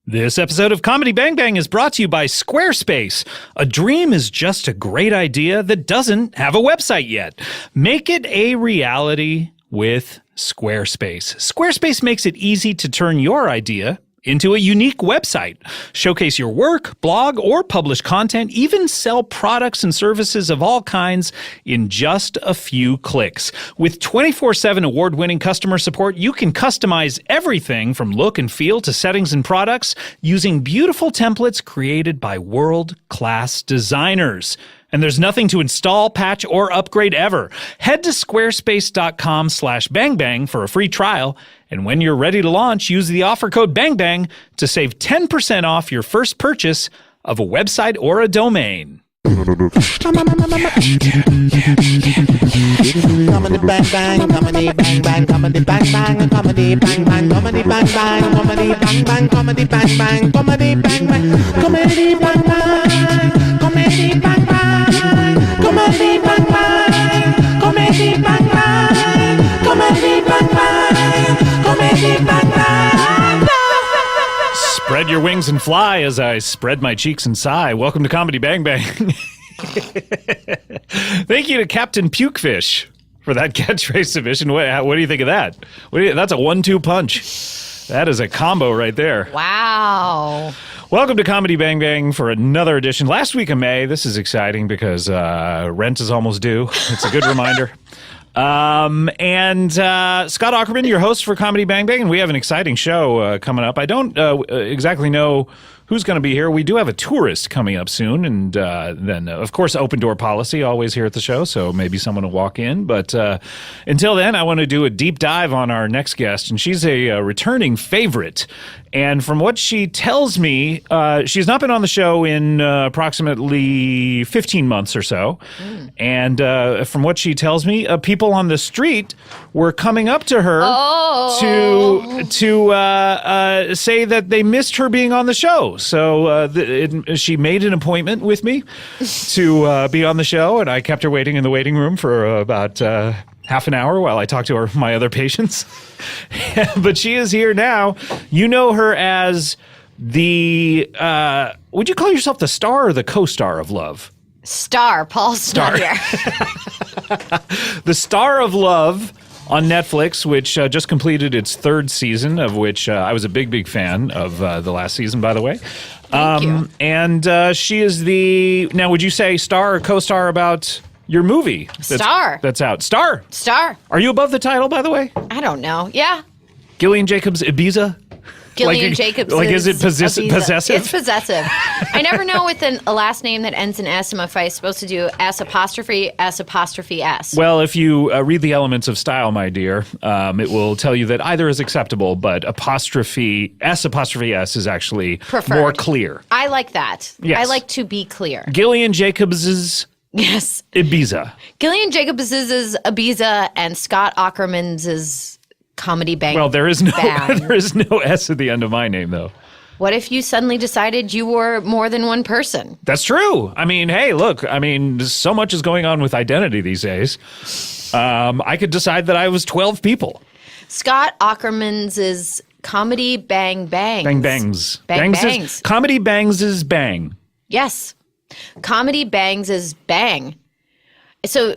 This episode of Comedy Bang Bang is brought to you by Squarespace. A dream is just a great idea that doesn't have a website yet. Make it a reality with Squarespace. Squarespace makes it easy to turn your idea into a unique website. Showcase your work, blog, or publish content, even sell products and services of all kinds in just a few clicks. With 24/7 award-winning customer support, you can customize everything from look and feel to settings and products using beautiful templates created by world-class designers. And there's nothing to install, patch, or upgrade ever. Head to squarespace.com/bangbang for a free trial. And when you're ready to launch, use the offer code BANGBANG to save 10% off your first purchase of a website or a domain. Comedy bang bang, comedy bang bang, comedy bang bang, comedy bang bang, comedy bang bang, comedy bang bang, comedy bang bang, comedy bang bang, comedy bang bang, comedy bang bang, comedy bang bang, comedy bang bang, comedy bang bang, comedy bang bang. Spread your wings and fly as I spread my cheeks and sigh. Welcome to Comedy Bang Bang. Thank you to Captain Pukefish for that catchphrase submission. What do you think of that? That's a 1-2 punch. That is a combo right there. Wow. Welcome to Comedy Bang Bang for another edition. Last week of May. This is exciting because rent is almost due. It's a good reminder. And Scott Aukerman, your host for Comedy Bang Bang, and we have an exciting show coming up. I don't exactly know who's going to be here. We do have a tourist coming up soon, and then, of course, open door policy always here at the show, so maybe someone will walk in. But until then, I want to do a deep dive on our next guest, and she's a returning favorite. And from what she tells me, she's not been on the show in approximately 15 months or so. And from what she tells me, people on the street were coming up to her to say that they missed her being on the show. So she made an appointment with me to be on the show, and I kept her waiting in the waiting room for about half an hour while I talked to my other patients. But she is here now. You know her as the, would you call yourself the star or the co-star of Love? Star. Paul's not here. The Star of Love on Netflix, which just completed its third season, of which I was a big fan of the last season, by the way. Thank you. And she is the, now would you say star or co-star about your movie? That's out. Star. Are you above the title, by the way? I don't know. Yeah. Gillian Jacobs Ibiza? Gillian Jacobs. Like, is it possessive? It's possessive. I never know with a last name that ends in S if I'm supposed to do S apostrophe S. Well, if you read the Elements of Style, my dear, it will tell you that either is acceptable, but apostrophe S is actually preferred. More clear. I like that. Yes. I like to be clear. Gillian Jacobs's Yes. Ibiza. Gillian Jacobs is Ibiza and Scott Aukerman's is Comedy Bang. Well, there is no Bang. there is no S at the end of my name, though. What if you suddenly decided you were more than one person? That's true. I mean, hey, look, so much is going on with identity these days. I could decide that I was 12 people. Scott Aukerman's is Comedy Bang Bangs. Bang Bangs. Bangs. Comedy Bangs is bang. Yes. Comedy Bangs is bang. So,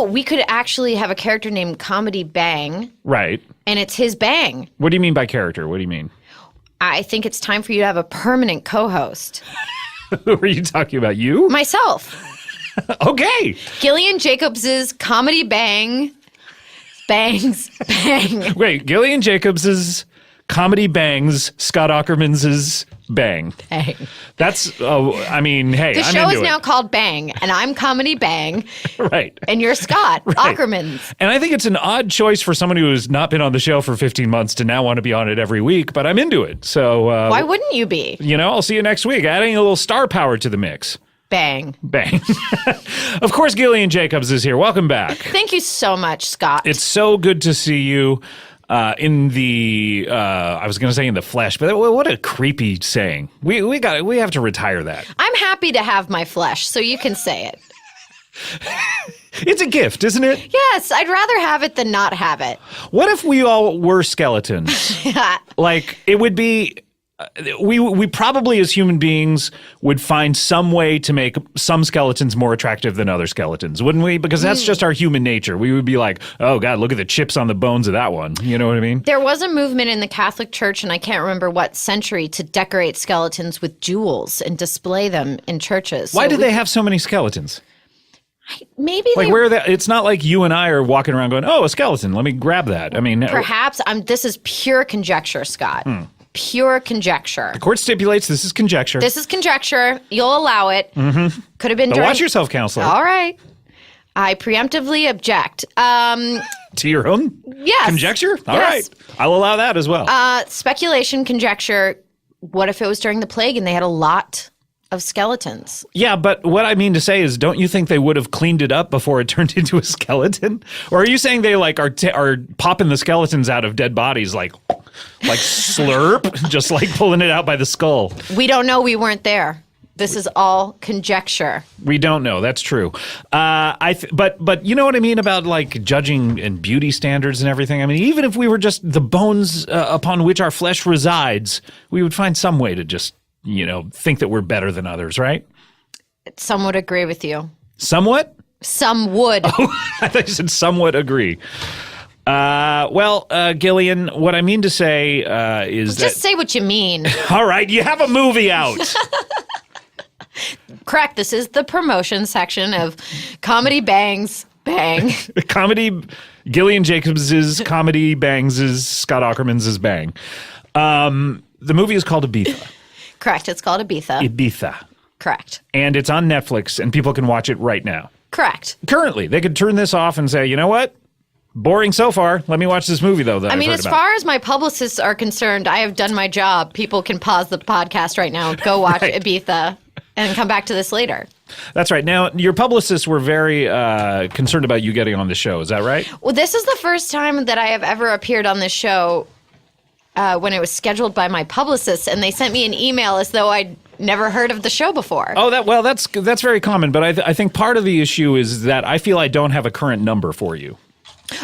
we could actually have a character named Comedy Bang. Right. And it's his bang. What do you mean by character? What do you mean? I think it's time for you to have a permanent co-host. Who are you talking about? You? Myself. Okay. Gillian Jacobs's Comedy Bang. Bangs. Bang. Wait, Gillian Jacobs's Comedy Bangs, Scott Aukerman's Bang. Bang. That's, hey, The show is now called Bang, and I'm Comedy Bang. Right. And you're Scott Aukerman's. And I think it's an odd choice for someone who has not been on the show for 15 months to now want to be on it every week, but I'm into it. So why wouldn't you be? I'll see you next week. Adding a little star power to the mix. Bang. Bang. Of course, Gillian Jacobs is here. Welcome back. Thank you so much, Scott. It's so good to see you. In the, I was going to say in the flesh, but what a creepy saying. We have to retire that. I'm happy to have my flesh, so you can say it. It's a gift, isn't it? Yes, I'd rather have it than not have it. What if we all were skeletons? Like, it would be we probably as human beings would find some way to make some skeletons more attractive than other skeletons, wouldn't we? Because that's just our human nature. We would be like, oh God, look at the chips on the bones of that one. You know what I mean? There was a movement in the Catholic Church, and I can't remember what century, to decorate skeletons with jewels and display them in churches. Why do they have so many skeletons? Maybe Like where that? It's not like you and I are walking around going, "Oh, a skeleton. Let me grab that." I mean, perhaps this is pure conjecture, Scott. Pure conjecture. the court stipulates this is conjecture. This is conjecture. You'll allow it. Mm-hmm. Could have been. But watch yourself, counselor. All right. I preemptively object. To your own conjecture. All right, I'll allow that as well. Speculation, conjecture. What if it was during the plague and they had a lot of skeletons? Yeah, but what I mean to say is, don't you think they would have cleaned it up before it turned into a skeleton? Or are you saying they like are popping the skeletons out of dead bodies like slurp, just like pulling it out by the skull? We don't know. We weren't there. This is all conjecture. We don't know. That's true. But you know what I mean about like judging and beauty standards and everything? I mean, even if we were just the bones upon which our flesh resides, we would find some way to just, think that we're better than others, right? Some would agree with you. Somewhat? Some would. Oh, I thought you said somewhat agree. Gillian, what I mean to say is Just say what you mean. All right, you have a movie out. Correct. This is the promotion section of Comedy Bangs Bang. Gillian Jacobs' Comedy Bangs' Scott Aukerman's Bang. The movie is called Ibiza. Correct. It's called Ibiza. Correct. And it's on Netflix, and people can watch it right now. Correct. Currently. They could turn this off and say, you know what? Boring so far. Let me watch this movie, though, that I've heard as about. far as my publicists are concerned, I have done my job. People can pause the podcast right now, go watch Ibiza, and come back to this later. That's right. Now, your publicists were very concerned about you getting on the show. Is that right? Well, this is the first time that I have ever appeared on this show when it was scheduled by my publicists, and they sent me an email as though I'd never heard of the show before. Oh, that's very common. But I think part of the issue is that I feel I don't have a current number for you.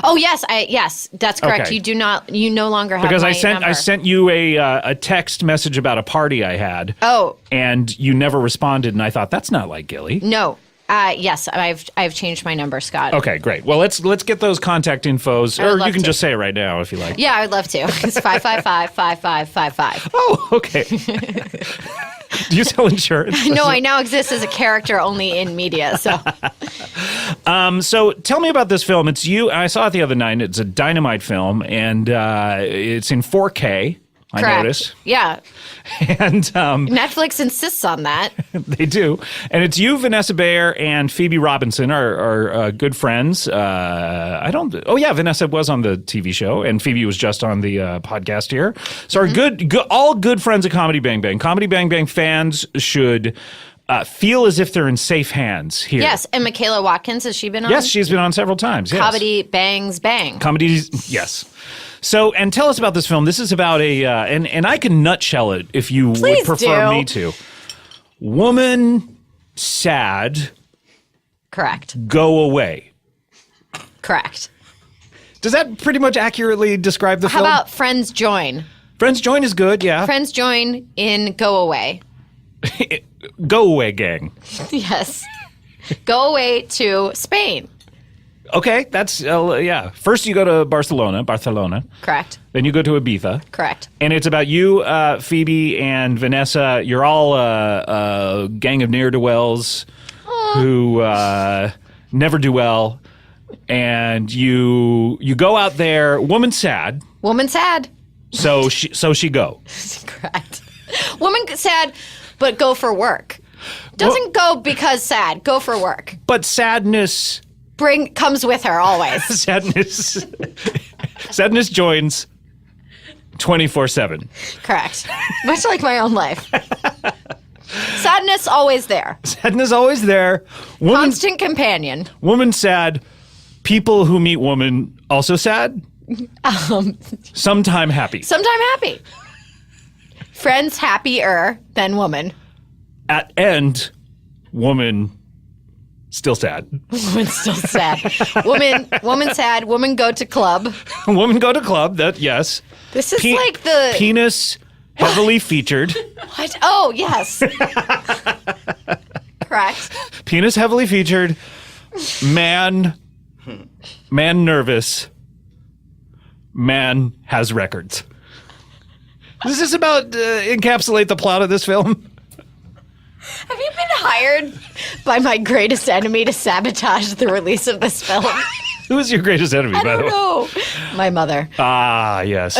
Oh yes, that's correct. Okay. You no longer have because my I sent you a text message about a party I had. Oh, and you never responded, and I thought that's not like Gilly. No, yes, I've changed my number, Scott. Okay, great. Well, let's get those contact infos, or you can just say it right now if you like. Yeah, I'd love to. It's 555-5555. Oh, okay. Do you sell insurance? No, I now exist as a character only in media. So tell me about this film. It's you. I saw it the other night. It's a dynamite film, and it's in 4K. I notice. Yeah. And Netflix insists on that. They do. And it's you, Vanessa Bayer, and Phoebe Robinson are good friends. Vanessa was on the TV show, and Phoebe was just on the podcast here. So our all good friends of Comedy Bang Bang. Comedy Bang Bang fans should feel as if they're in safe hands here. Yes, and Michaela Watkins, has she been on? Yes, she's been on several times. Yes. Comedy Bangs Bang. Yes. So, and tell us about this film. This is about and I can nutshell it if you would prefer me to. Woman, sad. Correct. Go away. Correct. Does that pretty much accurately describe the film? How about Friends Join? Friends Join is good, yeah. Friends Join in Go Away. Go away, gang. Yes. Go away to Spain. Okay, that's, First you go to Barcelona. Correct. Then you go to Ibiza. Correct. And it's about you, Phoebe, and Vanessa. You're all a gang of ne'er-do-wells who never do well. And you go out there, woman sad. Woman sad. So she go. Correct. Woman sad, but go for work. Doesn't go because sad. Go for work. But sadness comes with her always. Sadness joins 24/7. Correct. Much like my own life. Sadness always there. Sadness always there. Constant companion. Woman sad. People who meet woman also sad. Sometime happy. Sometime happy. Friends happier than woman. At end, woman still sad. Woman still sad. Woman sad. Woman go to club. Woman go to club. That yes. This is like the penis heavily featured. What? Oh, yes. Correct. Penis heavily featured. Man nervous. Man has records. Does this about encapsulate the plot of this film? Have you been hired by my greatest enemy to sabotage the release of this film? Who is your greatest enemy, by the way? No, my mother. Ah, yes.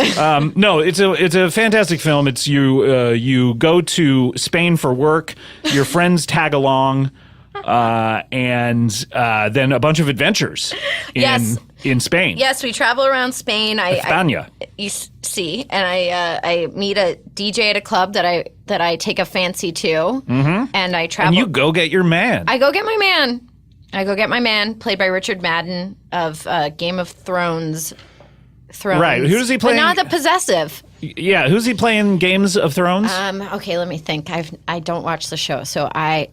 No, it's a fantastic film. It's you go to Spain for work. Your friends tag along, and then a bunch of adventures in Spain. Yes, we travel around Spain. España. You see, and I meet a DJ at a club that I take a fancy to, and I travel. And you go get your man. I go get my man, played by Richard Madden of Game of Thrones. Right. Who does he play? But not the possessive. Yeah. Who's he playing Games of Thrones? Okay, let me think. I don't watch the show, so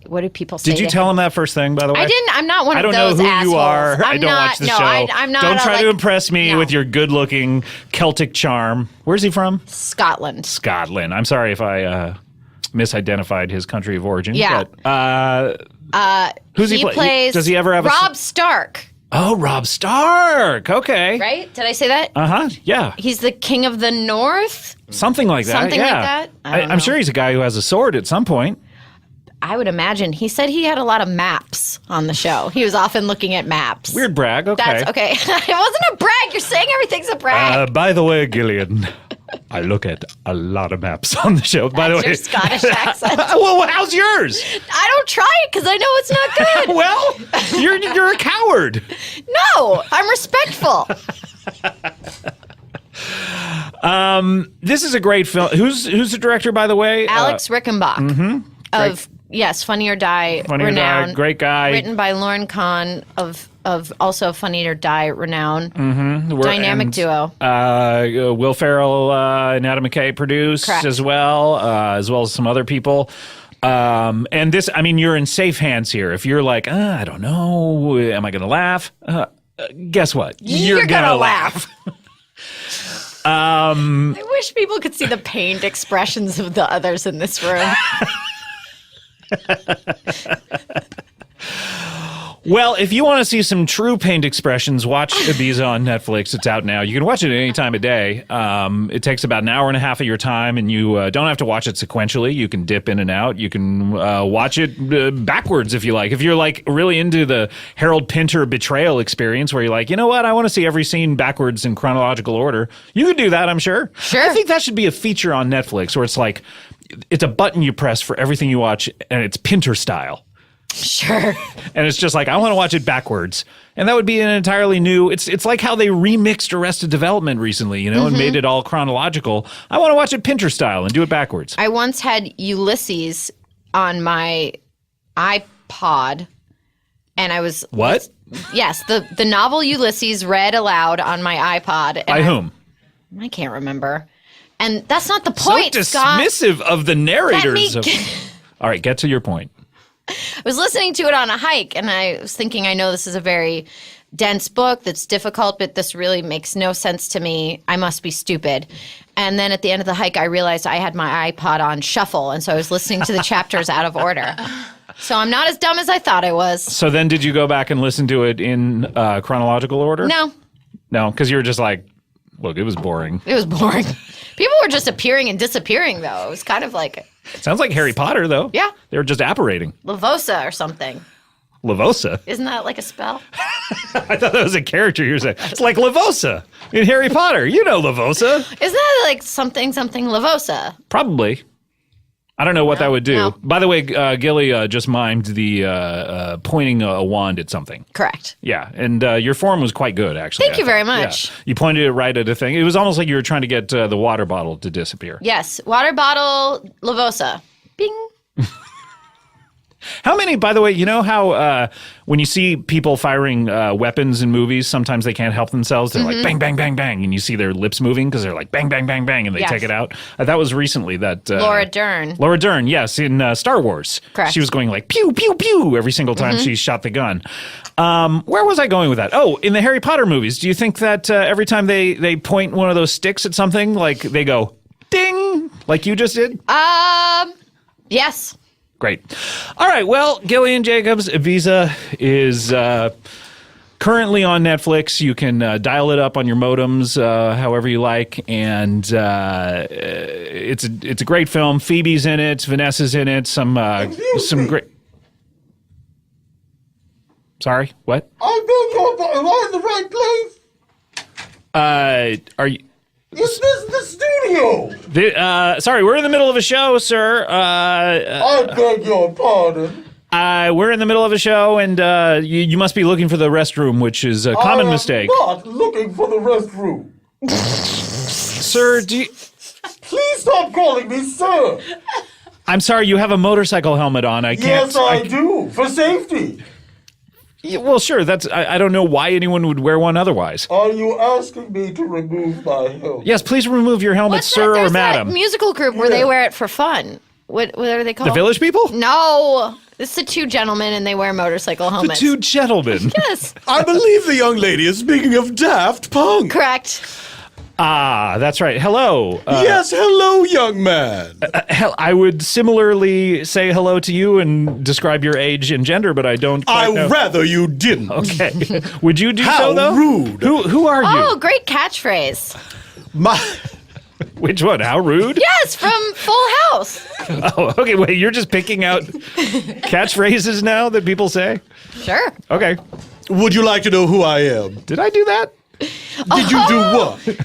what do people say? Did you tell him that first thing, by the way? I didn't. I'm not one of those assholes. I don't know who you are. I don't watch the show. I'm not. Don't try to impress me with your good-looking Celtic charm. Where's he from? Scotland. Scotland. I'm sorry if I misidentified his country of origin. Yeah. But, who's he plays? Does he ever have Rob Stark? Oh, Rob Stark. Okay. Right? Did I say that? Yeah. He's the king of the north? Something like that. Something yeah. like that? I'm sure he's a guy who has a sword at some point. I would imagine. He said he had a lot of maps on the show. He was often looking at maps. Weird brag. Okay. That's okay. It wasn't a brag. You're saying everything's a brag. By the way, Gillian, I look at a lot of maps on the show. By the way, your Scottish accent. Well, how's yours? I don't try it because I know it's not good. Well, you're a coward. No, I'm respectful. This is a great film. Who's the director, by the way? Alex Rickenbach of Funny or Die Funny renown. or Die, great guy. Written by Lauren Kahn of also Funny or Die renown. Dynamic duo. Will Ferrell and Adam McKay produced. Correct. as well as some other people. And this, I mean, you're in safe hands here. If you're like, I don't know, am I going to laugh? Guess what? You're gonna laugh. I wish people could see the pained expressions of the others in this room. Well, if you want to see some true pained expressions, watch these on Netflix. It's out now. You can watch it at any time of day. It takes about an hour and a half of your time, and you don't have to watch it sequentially. You can dip in and out. You can watch it backwards if you like. If you're like really into the Harold Pinter betrayal experience, where you're like, you know what, I want to see every scene backwards in chronological order, you can do that, I'm sure. Sure. I think that should be a feature on Netflix where it's like, it's a button you press for everything you watch, and it's Pinter style. Sure. And it's just like, I want to watch it backwards. And that would be an entirely new, it's like how they remixed Arrested Development recently, and made it all chronological. I want to watch it Pinter style and do it backwards. I once had Ulysses on my iPod, and I was... What? Yes, the novel Ulysses read aloud on my iPod. And By whom? I can't remember. And that's not the point, so Scott. dismissive of the narrators. All right, get to your point. I was listening to it on a hike, and I was thinking, I know this is a very dense book that's difficult, but this really makes no sense to me. I must be stupid. And then at the end of the hike, I realized I had my iPod on shuffle, and so I was listening to the chapters out of order. So I'm not as dumb as I thought I was. So then did you go back and listen to it in chronological order? No. No, because you were just like, look, it was boring. It was boring. People were just appearing and disappearing, though. It was kind of like... Sounds like Harry Potter, though. Yeah. They were just apparating. Lavosa or something. Lavosa? Isn't that like a spell? I thought that was a character you were saying. It's like Lavosa in Harry Potter. You know Lavosa. Isn't that like something Lavosa? Probably. I don't know what that would do. No. By the way, Gilly just mimed the pointing a wand at something. Correct. Yeah, and your form was quite good, actually. Thank you very much. Yeah. You pointed it right at a thing. It was almost like you were trying to get the water bottle to disappear. Yes. Water bottle, Lavosa. Bing. How many, by the way, you know how when you see people firing weapons in movies, sometimes they can't help themselves. They're like, bang, bang, bang, bang. And you see their lips moving because they're like, bang, bang, bang, bang. And they Yes. take it out. That was recently that... Laura Dern. Laura Dern, yes, in Star Wars. Correct. She was going like, pew, pew, pew, every single time she shot the gun. Where was I going with that? Oh, in the Harry Potter movies, do you think that every time they point one of those sticks at something, like they go, ding... like you just did? Yes. Great. All right. Well, Gillian Jacobs' Visa is currently on Netflix. You can dial it up on your modems however you like, and it's a great film. Phoebe's in it. Vanessa's in it. Some great. Sorry. What? Am I in the right place? Are you? Is this the studio? Sorry, we're in the middle of a show, sir. I beg your pardon. We're in the middle of a show, and you must be looking for the restroom, which is a common mistake. I'm not looking for the restroom. Sir, do you... Please stop calling me sir. I'm sorry, you have a motorcycle helmet on. I can't... Yes, I do. For safety. Yeah, well, sure. I don't know why anyone would wear one otherwise. Are you asking me to remove my helmet? Yes, please remove your helmet, sir or There's madam. that musical group where they wear it for fun. What are they called? The Village People? No. It's the two gentlemen and they wear motorcycle The helmets. two gentlemen. Yes. I believe the young lady is speaking of Daft Punk. Correct. Ah, that's right. Hello. Yes, hello, young man. I would similarly say hello to you and describe your age and gender, but I don't quite know. I'd rather you didn't. Okay. Would you do How so, though? rude. Who are you? Oh, great catchphrase. My... Which one? How rude? Yes, from Full House. Oh, okay. Wait, you're just picking out catchphrases now that people say? Sure. Okay. Would you like to know who I am? Did I do that? Did you do what?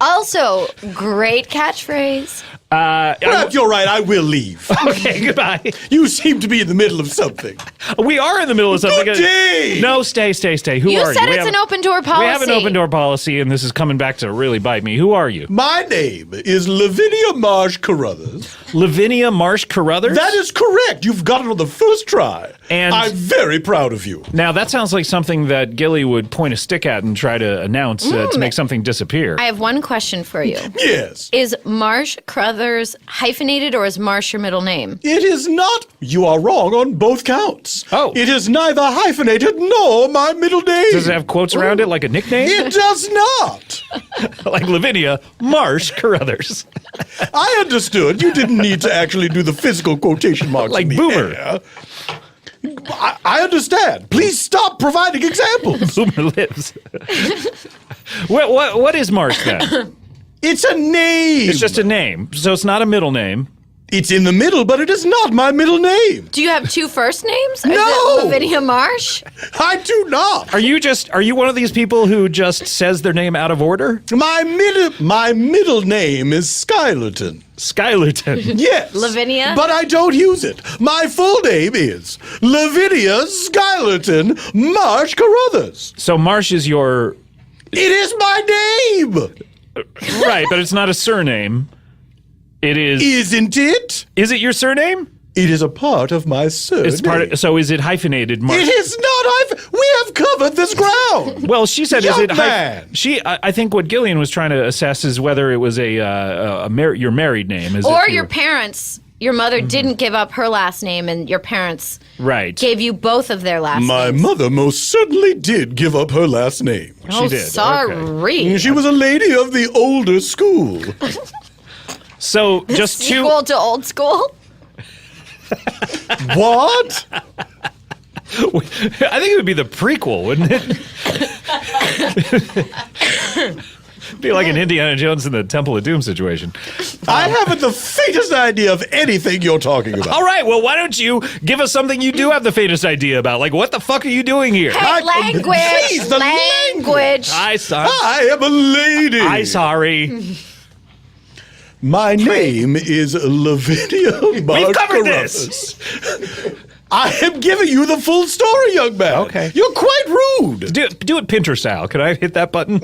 Also, great catchphrase. Perhaps you're right, I will leave. Okay, goodbye. You seem to be in the middle of something. We are in the middle of something. Good day! No, stay. Who You are said you? it's an open door policy. We have an open door policy, and this is coming back to really bite me. Who are you? My name is Lavinia Marsh Carruthers. Lavinia Marsh Carruthers? That is correct. You've got it on the first try. And- I'm very proud of you. Now, that sounds like something that Gilly would point a stick at and try to announce to make something disappear. I have one question for you. Yes. Is Marsh Carruthers hyphenated or is Marsh your middle name? It is not. You are wrong on both counts. Oh. It is neither hyphenated nor my middle name. Does it have quotes around it like a nickname? It does not. Like Lavinia Marsh Carruthers. I understood. You didn't need to actually do the physical quotation marks. Like in the Boomer. air. I understand. Please stop providing examples. Boomer lives. What is Marsh then? It's a name. It's just a name, so it's not a middle name. It's in the middle, but it is not my middle name. Do you have two first names? No! Is it Lavinia Marsh? I do not. Are you one of these people who just says their name out of order? My middle name is Skylerton. Skylerton. Yes. Lavinia? But I don't use it. My full name is Lavinia Skylerton Marsh Carruthers. So Marsh is your... It is my name. Right, but it's not a surname. It is... Isn't it? Is it your surname? It is a part of my surname. It's part of, so is it hyphenated, Marsh? It is not. We have covered this ground. Well, she said, Young is it man. I think what Gillian was trying to assess is whether it was your married name. Is Or if your you're- parents, your mother didn't give up her last name and your parents Right. gave you both of their last My names. mother most certainly did give up her last name. Oh, did, sorry. She was a lady of the older school. So just two... Sequel to old school? What? I think it would be the prequel, wouldn't it? Be like an Indiana Jones in the Temple of Doom situation. I haven't the faintest idea of anything you're talking about. All right, well, why don't you give us something you do have the faintest idea about? Like, what the fuck are you doing here? Hey, language! Jeez, the language! Hi, son. I am a lady. Hi, sorry. My name is Lavinia We've covered Carruthers. I am giving you the full story, young man. Okay. You're quite rude. Do it Pinter style. Can I hit that button?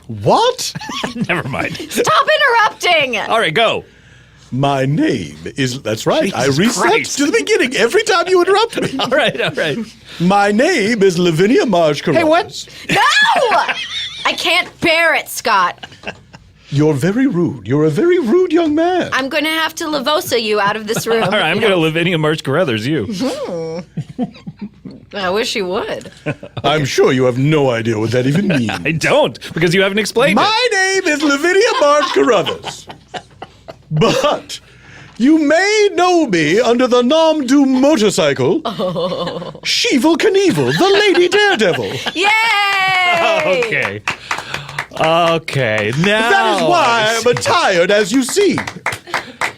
What? Never mind. Stop interrupting! All right, go. My name is, that's right, I Jesus reset Christ. to the beginning every time you interrupt me. All right. My name is Lavinia Marsh Carruthers. Hey, what? No! I can't bear it, Scott. You're very rude. You're a very rude young man. I'm going to have to Lavosa you out of this room. All right, I'm going to Lavinia Marsh Carruthers you. I wish you would. I'm sure you have no idea what that even means. I don't, because you haven't explained it. My name is Lavinia Marsh Carruthers. But you may know me under the nom du motorcycle, Sheevel Knievel, the Lady Daredevil. Yay! Okay. Okay. Now That is why I'm attired as you see.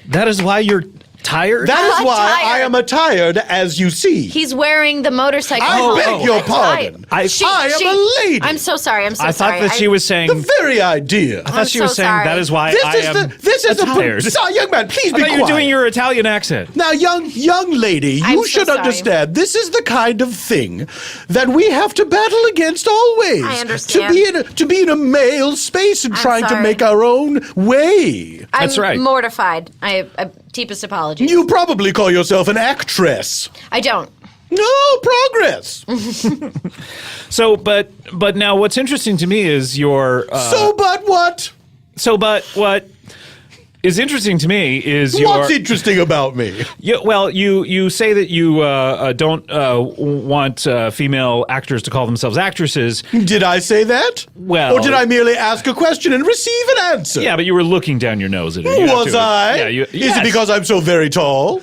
That is why you're tired? That is why Attired. I am attired as you see. He's wearing the motorcycle. I beg your I'm pardon. tired. I am a lady. I'm so sorry. I'm so I sorry. thought that she was saying. The very idea. I thought she was so saying sorry. that is why This I is am this is tired. young man, please I be thought quiet. you were doing your Italian accent. Now, young lady, I'm you so should sorry. understand. This is the kind of thing that we have to battle against always. I understand. To be in a male space and trying to sorry. make our own way. That's right. I'm mortified. I deepest apologies. You probably call yourself an actress. I don't. No progress. So, but now what's interesting to me is your. But what? But what is interesting to me is your. What's interesting about me? You say that you don't want female actors to call themselves actresses. Did I say that? Well- or did I merely ask a question and receive an answer? Yeah, but you were looking down your nose at it. You have Was to- I? Yeah, Is it because I'm so very tall?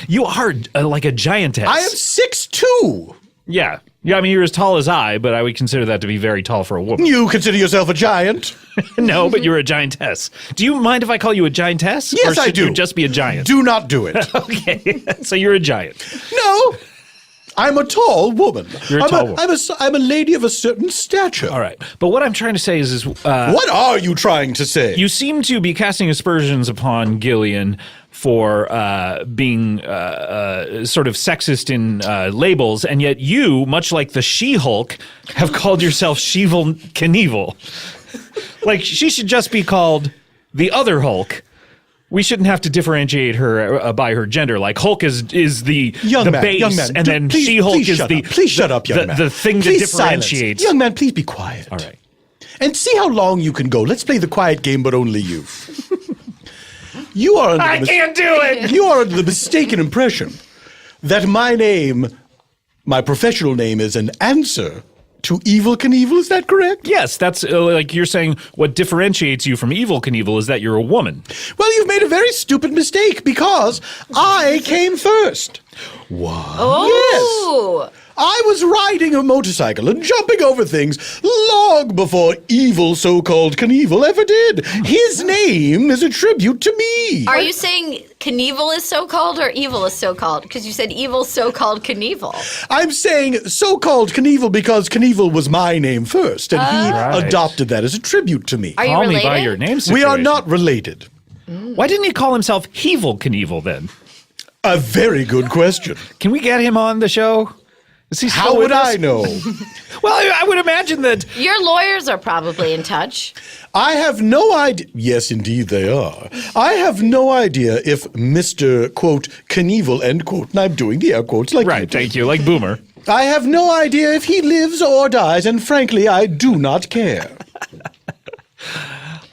you are like a giantess? I am 6'2". Yeah. Yeah, I mean, you're as tall as I, but I would consider that to be very tall for a woman. You consider yourself a giant? No, but you're a giantess. Do you mind if I call you a giantess? Yes, or I should do. you just be a giant? Do not do it. Okay, so you're a giant. No, I'm a tall woman. You're a tall woman. I'm a lady of a certain stature. All right, but what I'm trying to say is What are you trying to say? you seem to be casting aspersions upon Gillian for being sort of sexist in labels, and yet you, much like the She-Hulk, have called yourself Sheevel Knievel. Like, she should just be called the other Hulk. We shouldn't have to differentiate her by her gender. Like, Hulk is the young man, base, young man, and then please, She-Hulk please is shut the up. Please shut up, young man. the thing Please that silence. differentiates. Young man, please be quiet. All right. And see how long you can go. Let's play the quiet game, but only you. You are under I can't do it. You are under the mistaken impression that my professional name, is an answer to Evil Knievel. Is that correct? Yes, that's like you're saying what differentiates you from Evil Knievel is that you're a woman. Well, you've made a very stupid mistake because I came first. Oh. I was riding a motorcycle and jumping over things long before evil so-called Knievel ever did. His name is a tribute to me. Are you saying Knievel is so called or evil is so called? Because you said evil so called Knievel. I'm saying so-called Knievel because Knievel was my name first, and he Right. adopted that as a tribute to me. Are you Call related? me by your name. We are situation. not related. Why didn't he call himself Hevel Knievel then? A very good question. Can we get him on the show? Is he still How with would us? I know? Well, I would imagine that. Your lawyers are probably in touch. I have no idea. Yes, indeed they are. I have no idea if Mr. quote Knievel end quote, and I'm doing the air quotes like you Right, do. thank you. Like Boomer. I have no idea if he lives or dies, and frankly, I do not care.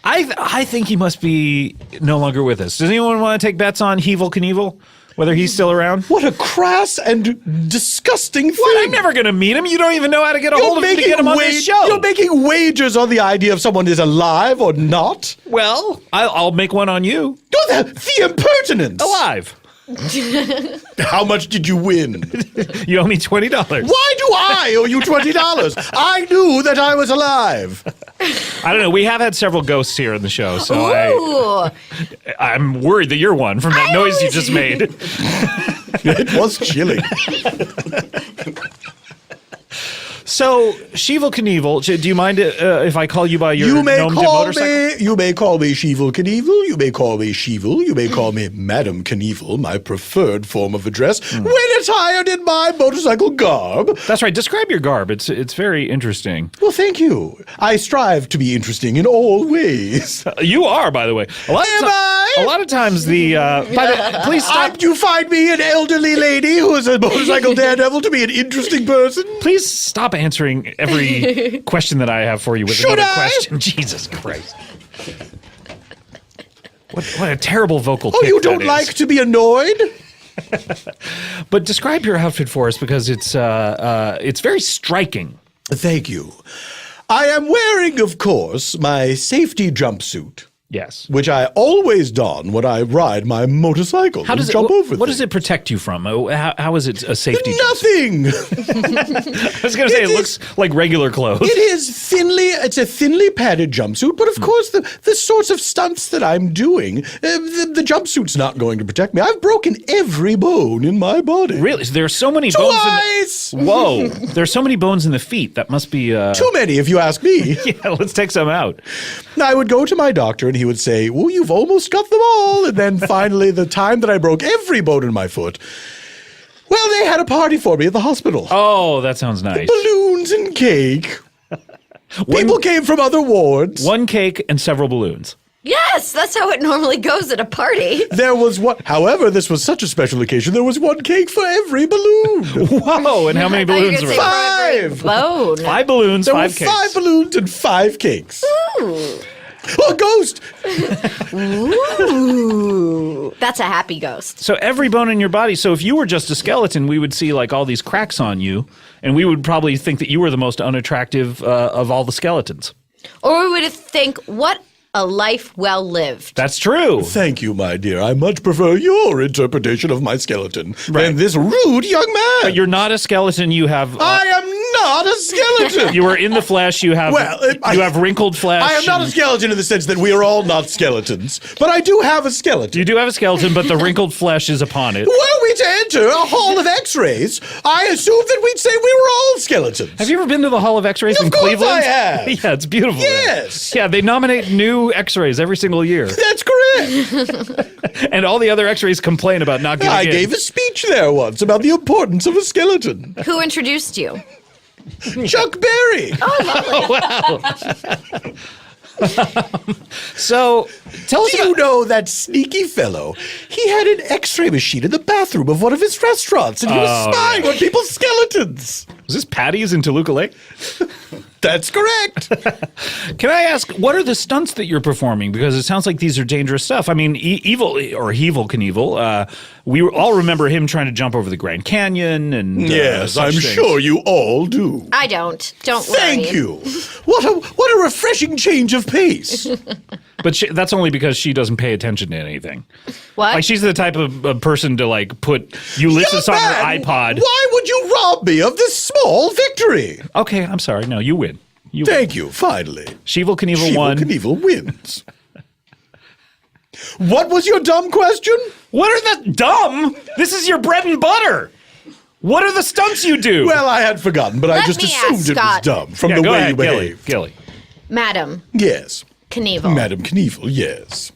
I think he must be no longer with us. Does anyone want to take bets on Hevel Knievel? Whether he's still around? What a crass and disgusting thing. What? I'm never going to meet him. You don't even know how to get a hold of him to get him on this show. You're making wagers on the idea if someone is alive or not. Well, I'll make one on you. Oh, the impertinence. Alive. How much did you win? You owe me $20. Why do I owe you $20? I knew that I was alive. I don't know. We have had several ghosts here in the show, so Ooh. I'm worried that you're one from that noise you just made. It was chilling. So, Sheevel Knievel, do you mind if I call you by your You may gnome call motorcycle? me. You may call me Sheevel Knievel. You may call me Sheevel. You may call me Madam Knievel, my preferred form of address, when attired in my motorcycle garb. That's right. Describe your garb. It's very interesting. Well, thank you. I strive to be interesting in all ways. You are, by the way. Am I? A lot of times please stop. You find me an elderly lady who is a motorcycle daredevil to be an interesting person? Please stop answering every question that I have for you with Should another I? question. Jesus Christ. What a terrible vocal Oh, pick you that don't is. like to be annoyed? But describe your outfit for us because it's very striking. Thank you. I am wearing, of course, my safety jumpsuit. Yes. which I always don when I ride my motorcycle How does it? jump over What does things. it protect you from? How is it a safety? Nothing. I was going to say it looks like regular clothes. It is it's a thinly padded jumpsuit, but of course the sorts of stunts that I'm doing, the jumpsuit's not going to protect me. I've broken every bone in my body. Really? There are so many bones. Twice! Whoa! There's so many bones in the feet. That must be. Too many, if you ask me. Yeah, let's take some out. I would go to my doctor and he would say, well, you've almost got them all. And then finally, the time that I broke every bone in my foot, well, they had a party for me at the hospital. Oh, that sounds nice. Balloons and cake. People came from other wards. One cake and several balloons. Yes, that's how it normally goes at a party. There was one. However, this was such a special occasion. There was one cake for every balloon. Whoa! And how many I thought you were balloons gonna were say there? for every bone. 5 balloons, There 5 were cakes. 5 balloons and 5 cakes. Oh, a ghost! Ooh. That's a happy ghost. So every bone in your body. So if you were just a skeleton, we would see like all these cracks on you, and we would probably think that you were the most unattractive of all the skeletons. Or we would think, what a life well lived. That's true. Thank you, my dear. I much prefer your interpretation of my skeleton than this rude young man. But you're not a skeleton. You have. I am not a skeleton. You are in the flesh. You have. Well, you have wrinkled flesh. I am not a and- skeleton in the sense that we are all not skeletons, but I do have a skeleton. You do have a skeleton, but the wrinkled flesh is upon it. Were we to enter a hall of X-rays, I assumed that we'd say we were all skeletons. Have you ever been to the Hall of X-rays Of in course Cleveland? I have. Yeah, it's beautiful. there. Yes. Yeah, they nominate new X-rays every single year, That's correct. and all the other X-rays complain about not getting I in. gave a speech there once about the importance of a skeleton. Who introduced you? Chuck Berry. So, tell us Do you know that sneaky fellow? He had an X-ray machine in the bathroom of one of his restaurants, and he was spying on people's skeletons. Was this Patty's in Toluca Lake? That's correct. Can I ask, what are the stunts that you're performing? Because it sounds like these are dangerous stuff. I mean, Evil or Hevel Knievel, we all remember him trying to jump over the Grand Canyon and Yes, such I'm things. sure you all do. I don't. Don't worry. Thank you. What a refreshing change of pace. But that's only because she doesn't pay attention to anything. What? Like she's the type of person to like put Ulysses on her Man, iPod. Why would you rob me of this small victory? Okay, I'm sorry. No, you win. You win. Thank you, finally. Shevel Knievel Evel won. Knievel wins. What was your dumb question? What are the dumb? This is your bread and butter. What are the stunts you do? Well, I had forgotten, but I Let just me assumed ask it was Scott. dumb from yeah, the go way ahead, you behave. Gilly. Madam Yes. Knievel. Madam Knievel, yes.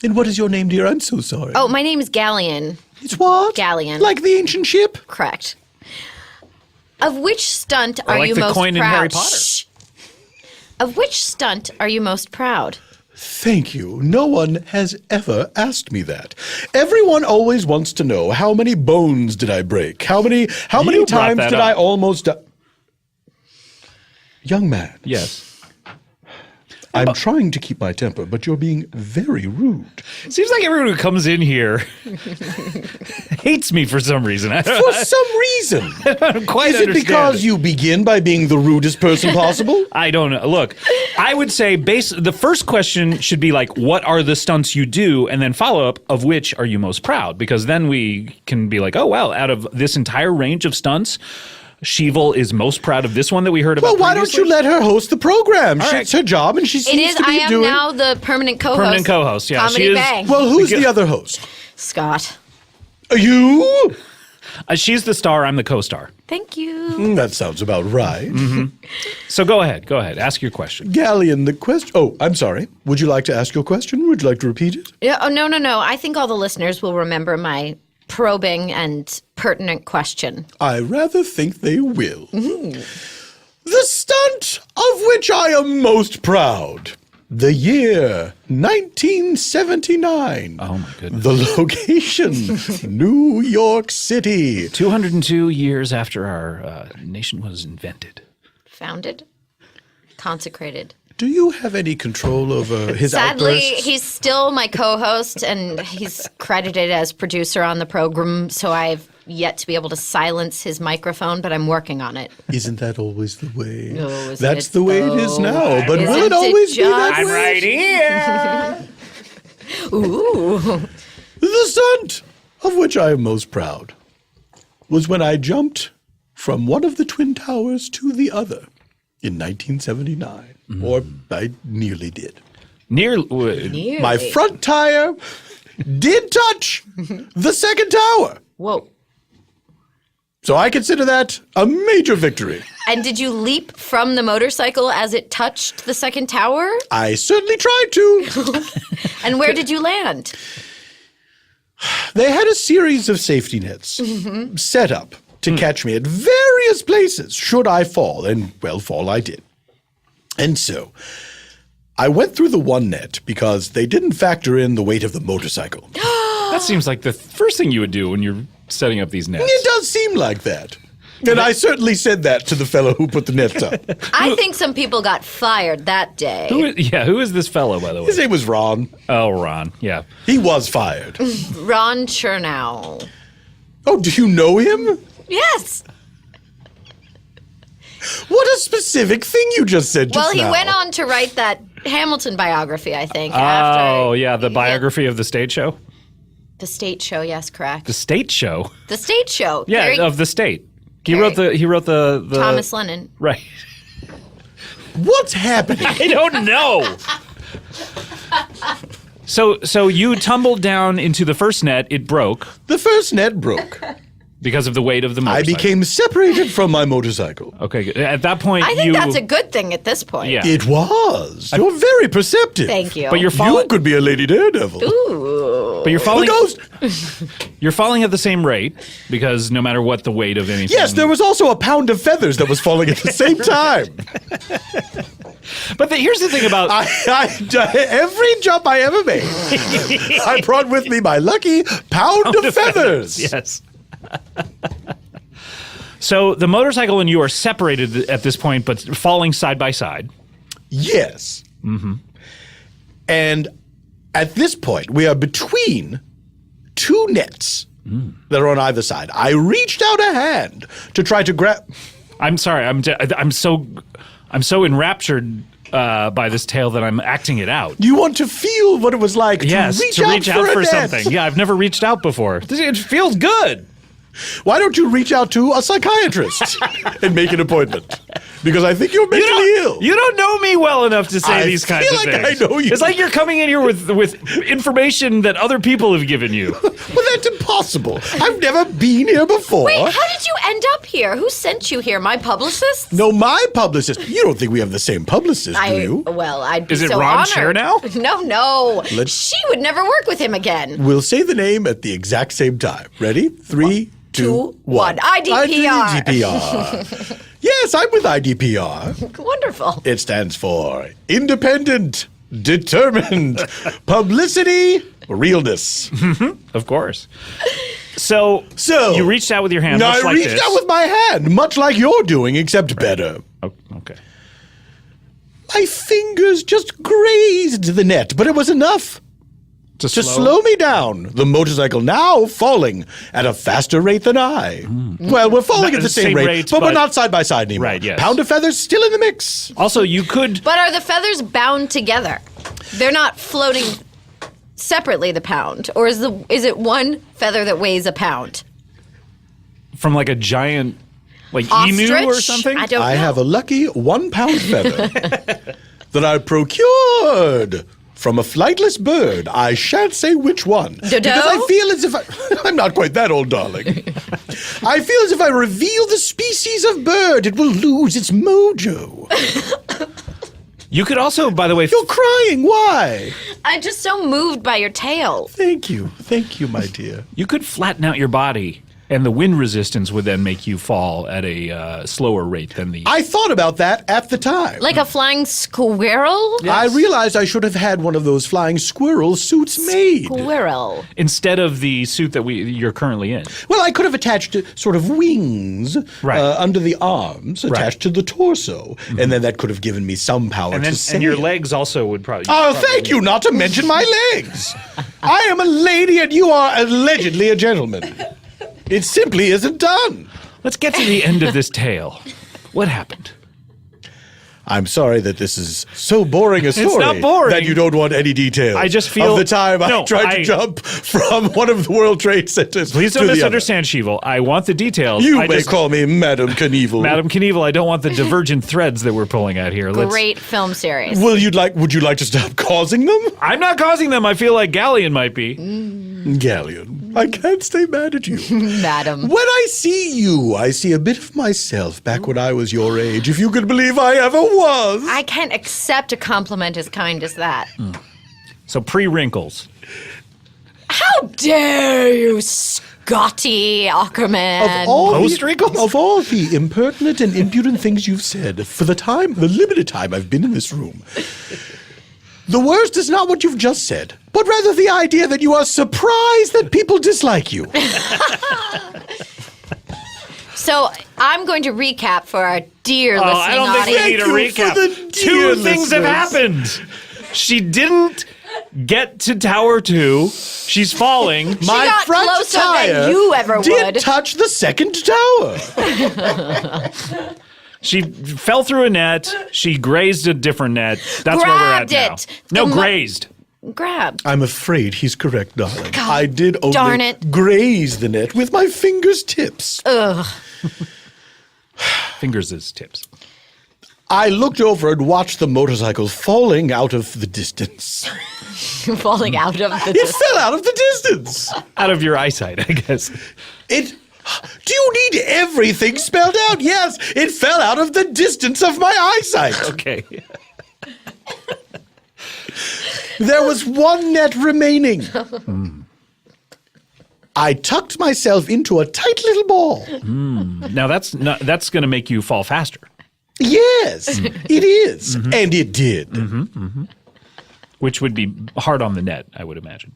And what is your name, dear? I'm so sorry. Oh, my name is Gillian. It's what? Galleon. Like the ancient ship? Correct. Of which stunt are like you the most coin in proud? Harry Potter. Shh. Of which stunt are you most proud? Thank you. No one has ever asked me that. Everyone always wants to know how many bones did I break? How many brought times that did up. I almost die? Young man, Yes. I'm trying to keep my temper, but you're being very rude. Seems like everyone who comes in here hates me for some reason. I For don't, some reason. I don't quite Is it understand. because you begin by being the rudest person possible? I don't know. Look, I would say the first question should be like, what are the stunts you do? And then follow up, of which are you most proud? Because then we can be like, oh, well, out of this entire range of stunts, Shevel is most proud of this one that we heard about Well, why don't previously. you let her host the program? right. It's her job, and she It seems is. to I be am doing. now the permanent co-host. Permanent co-host, yeah. Comedy She is- Bang. Well, who's the other host? Scott. Are you? She's the star, I'm the co-star. Thank you. That sounds about right. So go ahead. Ask your question. Galleon, the question. Oh, I'm sorry. Would you like to ask your question? Would you like to repeat it? Yeah, oh, no. I think all the listeners will remember my probing and pertinent question. I rather think they will. The stunt of which I am most proud. The year 1979. Oh, my goodness. The location, New York City. 202 years after our nation was invented. Founded, consecrated. Do you have any control over his Sadly, outbursts? he's still my co-host, and he's credited as producer on the program. So I've yet to be able to silence his microphone, but I'm working on it. Isn't that always the way? No, isn't That's it the way it is though? now. But will Isn't it always be that just- I'm way? right here. Ooh. The stunt of which I am most proud was when I jumped from one of the Twin Towers to the other in 1979. Or I nearly did. Nearly. My front tire did touch the second tower. Whoa. So I consider that a major victory. And did you leap from the motorcycle as it touched the second tower? I certainly tried to. And where did you land? They had a series of safety nets set up to catch me at various places should I fall, and well, fall I did. And so I went through the one net because they didn't factor in the weight of the motorcycle. That seems like the first thing you would do when you're setting up these nets. It does seem like that. And I certainly said that to the fellow who put the nets up. I think some people got fired that day. Who is this fellow, by the way? His name was Ron. Oh, Ron. Yeah. He was fired. Ron Chernow. Oh, do you know him? Yes. What a specific thing you just said just Well, he now. went on to write that Hamilton biography, I think. Oh, after yeah, the biography of the stage show? The State Show, yes, correct. The state show? The State Show. Yeah, Very- of the state. He Very- wrote the Thomas Lennon. Right. What's happening? I don't know. So you tumbled down into the first net, it broke The first net broke. because of the weight of the I motorcycle. became separated from my motorcycle. Okay, good. At that point I think that's a good thing at this point. Yeah. It was. You're very perceptive. Thank you. But you're You falling could be a lady daredevil. Ooh. but you're A falling ghost. you're falling at the same rate because no matter what the weight of anything. Yes, there was also a pound of feathers that was falling at the same time. But here's the thing about Every jump I ever made, I brought with me my lucky pound of feathers. Yes. So the motorcycle and you are separated at this point, but falling side by side. Yes. Mm-hmm. And at this point, we are between two nets that are on either side. I reached out a hand to try to grab. I'm sorry. I'm so enraptured by this tale that I'm acting it out. You want to feel what it was like Yes, to reach out for a net. something. Yeah, I've never reached out before. It feels good. Why don't you reach out to a psychiatrist and make an appointment? Because I think you're mentally ill. You don't know me well enough to say I these kinds of feel like things. I know you. It's like you're coming in here with information that other people have given you. Well, that's impossible. I've never been here before. Wait, how did you end up here? Who sent you here? My publicist? No, my publicist. You don't think we have the same publicist, do you? Well, I'd be Is it so Ron honored. Chernow? No. Let's- She would never work with him again. We'll say the name at the exact same time. Ready? 3, 2, 1. IDPR. IDPR. Yes, I'm with IDPR. Wonderful. It stands for Independent, Determined, Publicity, Realness. Of course. So So you reached out with your hand, No, much I like reached this. out with my hand, much like you're doing, except better. Oh, okay. My fingers just grazed the net, but it was enough to slow me down. The motorcycle now falling at a faster rate than I. Well, we're falling Not at the same rate, but we're but- not side by side anymore. Right, yes. Pound of feathers still in the mix. Also, you could. But are the feathers bound together? They're not floating separately, the pound? Or is it one feather that weighs a pound? From like a giant, like Ostrich? emu or something? I don't know. I have a lucky 1 pound feather that I procured from a flightless bird. I shan't say which one. Dodo? Because I feel as if I'm not quite that old, darling. I feel as if I reveal the species of bird, it will lose its mojo. You could also, by the way, You're crying. Why? I'm just so moved by your tale. Thank you. Thank you, my dear. you could flatten out your body, and the wind resistance would then make you fall at a slower rate than the. I thought about that at the time. Like a flying squirrel? I realized I should have had one of those flying squirrel suits made. Squirrel. Instead of the suit that you're currently in. Well, I could have attached sort of wings Right. under the arms, attached to the torso, and then that could have given me some power And then to sail. and your legs also would probably. Oh, thank you, not to mention my legs. I am a lady and you are allegedly a gentleman. It simply isn't done. Let's get to the end of this tale. What happened? I'm sorry that this is so boring a story. not boring. That you don't want any details. I just feel- of the time I No, tried to jump from one of the World Trade Centers. Please don't to the misunderstand, Sheevil. I want the details. other. You I may just- call me Madam Knievel. Madam Knievel, I don't want the divergent threads that we're pulling at here. Great film series. Would you like to stop causing them? I'm not causing them. I feel like Gillian might be. Galleon, I can't stay mad at you. Madam. When I see you, I see a bit of myself back when I was your age, if you could believe I ever was. I can't accept a compliment as kind as that. So pre-wrinkles. How dare you, Scotty Aukerman? Of all the impertinent and impudent things you've said, for the limited time I've been in this room, the worst is not what you've just said, but rather the idea that you are surprised that people dislike you. So I'm going to recap for our dear listening I don't think audience. we need a Thank you recap. for the Two dear things have listeners. happened. She didn't get to Tower 2. She's falling. She got closer than you ever did would. touch the second tower. She fell through a net. She grazed a different net. That's where we're at Grabbed now. it. No, The grazed. Grab. I'm afraid he's correct, darling. God I did darn only it. graze the net with my fingers' tips. Ugh. Fingers as tips. I looked over and watched the motorcycle falling out of the distance. Falling out of the It fell out of the distance. Out of your eyesight, I guess. Do you need everything spelled out? Yes, it fell out of the distance of my eyesight. Okay. There was one net remaining. I tucked myself into a tight little ball. Now that's going to make you fall faster. Yes, it is. And it did. Which would be hard on the net, I would imagine.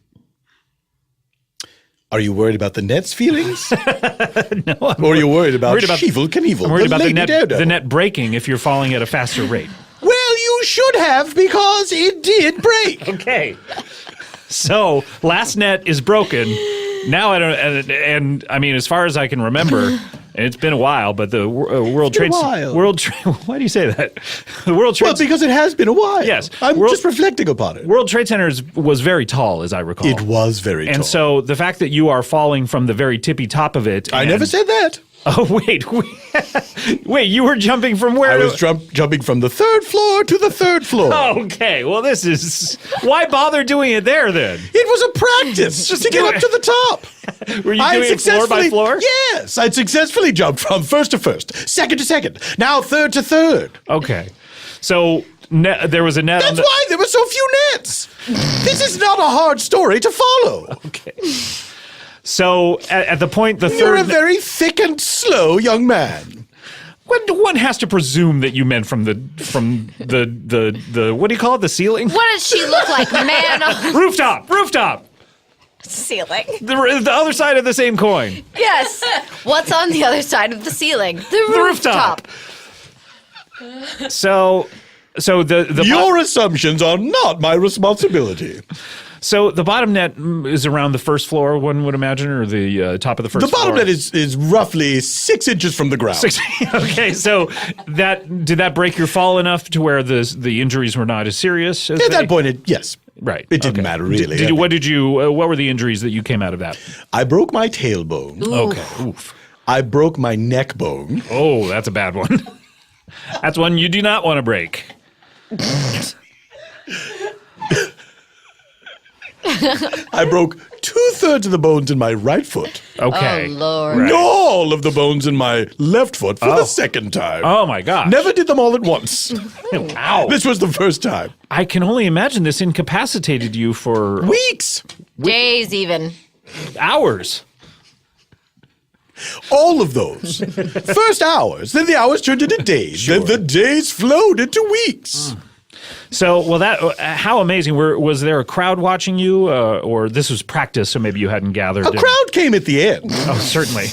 Are you worried about the net's feelings? No, Or are you worried about Sheevil Knievel? I'm worried about Daredevil? the net breaking if you're falling at a faster rate. Well, you should have, because it did break. Okay. So last net is broken. Now I don't, and I mean, as far as I can remember, and it's been a while, but the World Trade why do you say that? The World Trade Well, because it has been a while. Yes. I'm just reflecting upon it. World Trade Center was very tall, as I recall. It was very tall. And so the fact that you are falling from the very tippy top of it. I never said that. Oh, wait, you were jumping from where? I was jumping from the third floor to the third floor. Okay, well, this is. Why bother doing it there then? It was a practice just to get up to the top. Were you doing it floor by floor? Yes, I successfully jumped from first to first, second to second, now third to third. Okay. So there was a net That's why there were so few nets. This is not a hard story to follow. Okay. So at the point the You're third. a very thick and slow young man. One has to presume that you meant from the what do you call it, the ceiling? What does she look like, man? On Rooftop. ceiling. The other side of the same coin. Yes. What's on the other side of the ceiling? The rooftop. So the Your assumptions are not my responsibility. So the bottom net is around the first floor, one would imagine, or the top of the first The bottom floor? net is roughly 6 inches from the ground. Okay, so did that break your fall enough to where the injuries were not as serious? At that point, yes. Right. It didn't matter, really. What were the injuries that you came out of that? I broke my tailbone. Okay. Oof. I broke my neck bone. Oh, that's a bad one. That's one you do not want to break. I broke 2/3 of the bones in my right foot. Okay. Oh, Lord. Right. All of the bones in my left foot for the second time. Oh, my gosh. Never did them all at once. Wow. This was the first time. I can only imagine this incapacitated you for Weeks. Days even. hours. All of those. First hours. Then the hours turned into days. Then the days flowed into weeks. So, well, how amazing. Was there a crowd watching you, or this was practice, so maybe you hadn't gathered? A crowd came at the end. Oh, certainly.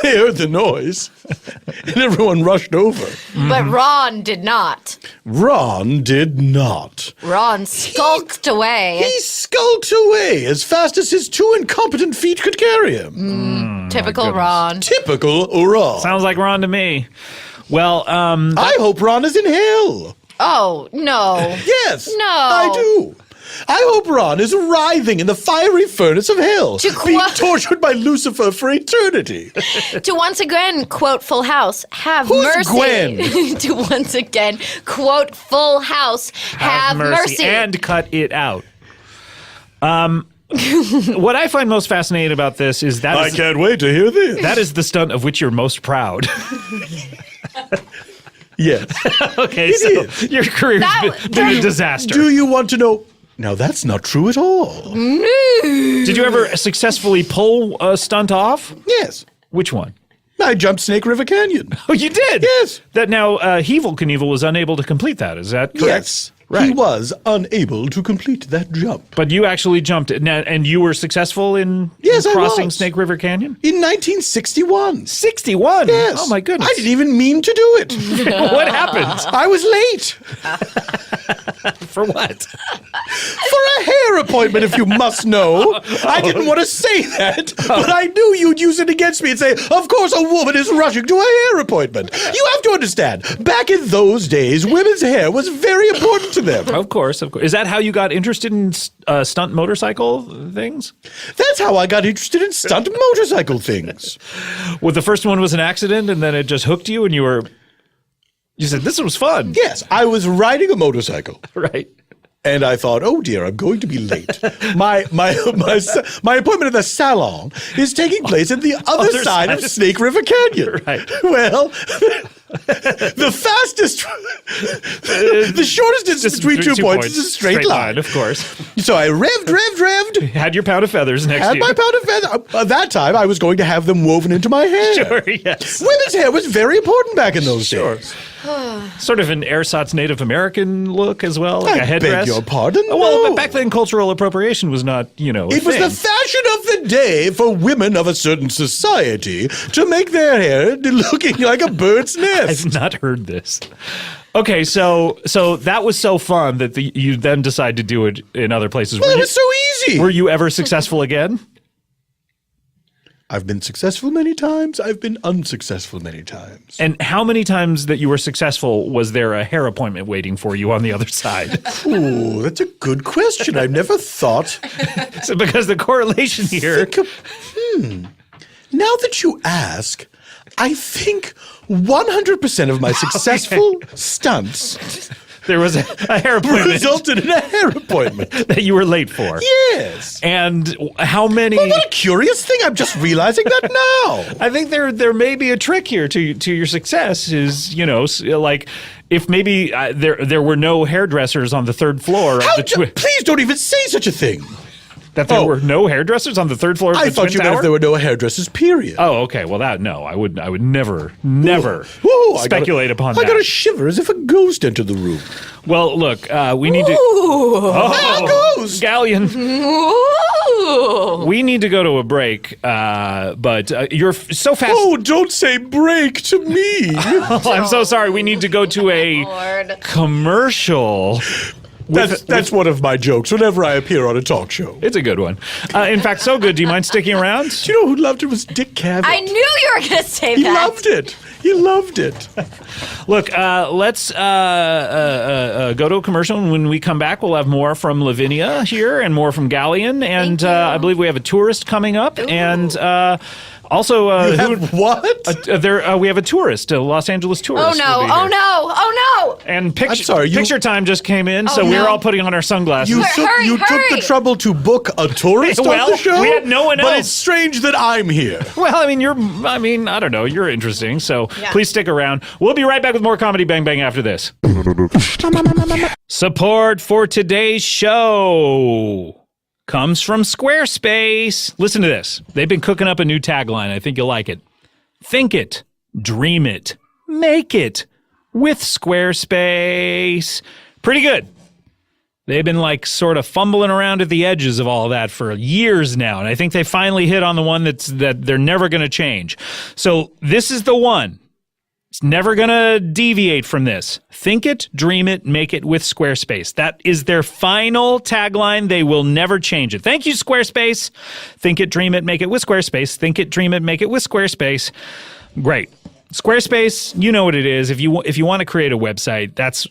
They heard the noise, and everyone rushed over. But Ron did not. Ron did not. Ron skulked away. He skulked away as fast as his 2 incompetent feet could carry him. Typical Ron. Typical Ron. Sounds like Ron to me. Well, I hope Ron is in hell. Oh, no. Yes. No. I do. I hope Ron is writhing in the fiery furnace of hell, being tortured by Lucifer for eternity. To once again quote Full House, have Who's mercy. Gwen? To once again quote Full House, have mercy. And cut it out. What I find most fascinating about this is that I can't wait to hear this. that is the stunt of which you're most proud. Yes. Okay, It so is. your career's been a disaster. Do you want to know? Now, that's not true at all. Did you ever successfully pull a stunt off? Yes. Which one? I jumped Snake River Canyon. Oh, you did? Yes. That now Hevel Knievel was unable to complete that. Is that correct? Yes. Right. He was unable to complete that jump. But you actually jumped it. Now, and you were successful in Yes, I crossing was. Snake River Canyon? In 1961. 61? Yes. Oh, my goodness. I didn't even mean to do it. What happened? I was late. For what? For a hair appointment, if you must know. I didn't want to say that, but I knew you'd use it against me and say, of course a woman is rushing to a hair appointment. You have to understand, back in those days, women's hair was very important to them. Of course, of course. Is that how you got interested in stunt motorcycle things? That's how I got interested in stunt motorcycle things. Well, the first one was an accident, and then it just hooked you, and you said, this was fun. Yes, I was riding a motorcycle. Right. And I thought, oh dear, I'm going to be late. My appointment at the salon is taking place at the other side of Snake River Canyon. Right. Well, the shortest distance between 2 points is a straight line. Of course. So I revved. Had your pound of feathers next to Had you. my pound of feather. At that time, I was going to have them woven into my hair. Sure, yes. Women's hair was very important back in those days. Sort of an ersatz Native American look as well, like I a headdress. beg your pardon? Well, No. but back then cultural appropriation was not, a It was thing. the fashion of the day for women of a certain society to make their hair looking like a bird's nest. I've not heard this. Okay, so that was so fun that you then decide to do it in other places. Well, it was so easy. Were you ever successful again? I've been successful many times. I've been unsuccessful many times. And how many times that you were successful was there a hair appointment waiting for you on the other side? Ooh, that's a good question. I've never thought. So because the correlation here. Now that you ask, I think 100% of my successful stunts There was a hair appointment resulted in a hair appointment. that you were late for. Yes. And how many? Well, what a curious thing. I'm just realizing that now. I think there may be a trick here to your success. Is like if maybe there were no hairdressers on the third floor of How the please don't even say such a thing. that there were no hairdressers on the third floor of I the thought Twin you meant Tower? if there were no hairdressers, period. Oh, okay. Well, I would never Ooh, speculate upon that. I got a shiver as if a ghost entered the room. Well, look, we need to. A ghost! Galleon. Ooh. We need to go to a break, but you're so fast. Oh, don't say break to me. I'm so sorry. We need to go to a Lord. commercial. That's one of my jokes whenever I appear on a talk show. It's a good one. In fact, so good. Do you mind sticking around? Do you know who loved it was Dick Cavett? I knew you were going to say He that. loved it. He loved it. Look, let's go to a commercial, and when we come back, we'll have more from Lavinia here and more from Galleon, and I believe we have a tourist coming up, and also What? we have a tourist, a Los Angeles tourist. Oh no! will be Oh here. no! Oh no! And I'm sorry, picture time just came in, so Oh, we're no. all putting on our sunglasses. You Hurry, took hurry. the trouble to book a tourist Well, on the show? we had no one But else. it's strange that I'm here. Well, I don't know. You're interesting, so Yeah. please stick around. We'll be right back with more Comedy Bang Bang after this. Support for today's show comes from Squarespace. Listen to this. They've been cooking up a new tagline. I think you'll like it. Think it, dream it, make it with Squarespace. Pretty good. They've been sort of fumbling around at the edges of all of that for years now, and I think they finally hit on the one that they're never going to change. So this is the one. It's never going to deviate from this. Think it, dream it, make it with Squarespace. That is their final tagline. They will never change it. Thank you, Squarespace. Think it, dream it, make it with Squarespace. Think it, dream it, make it with Squarespace. Great. Squarespace, you know what it is. If you want to create a website, that's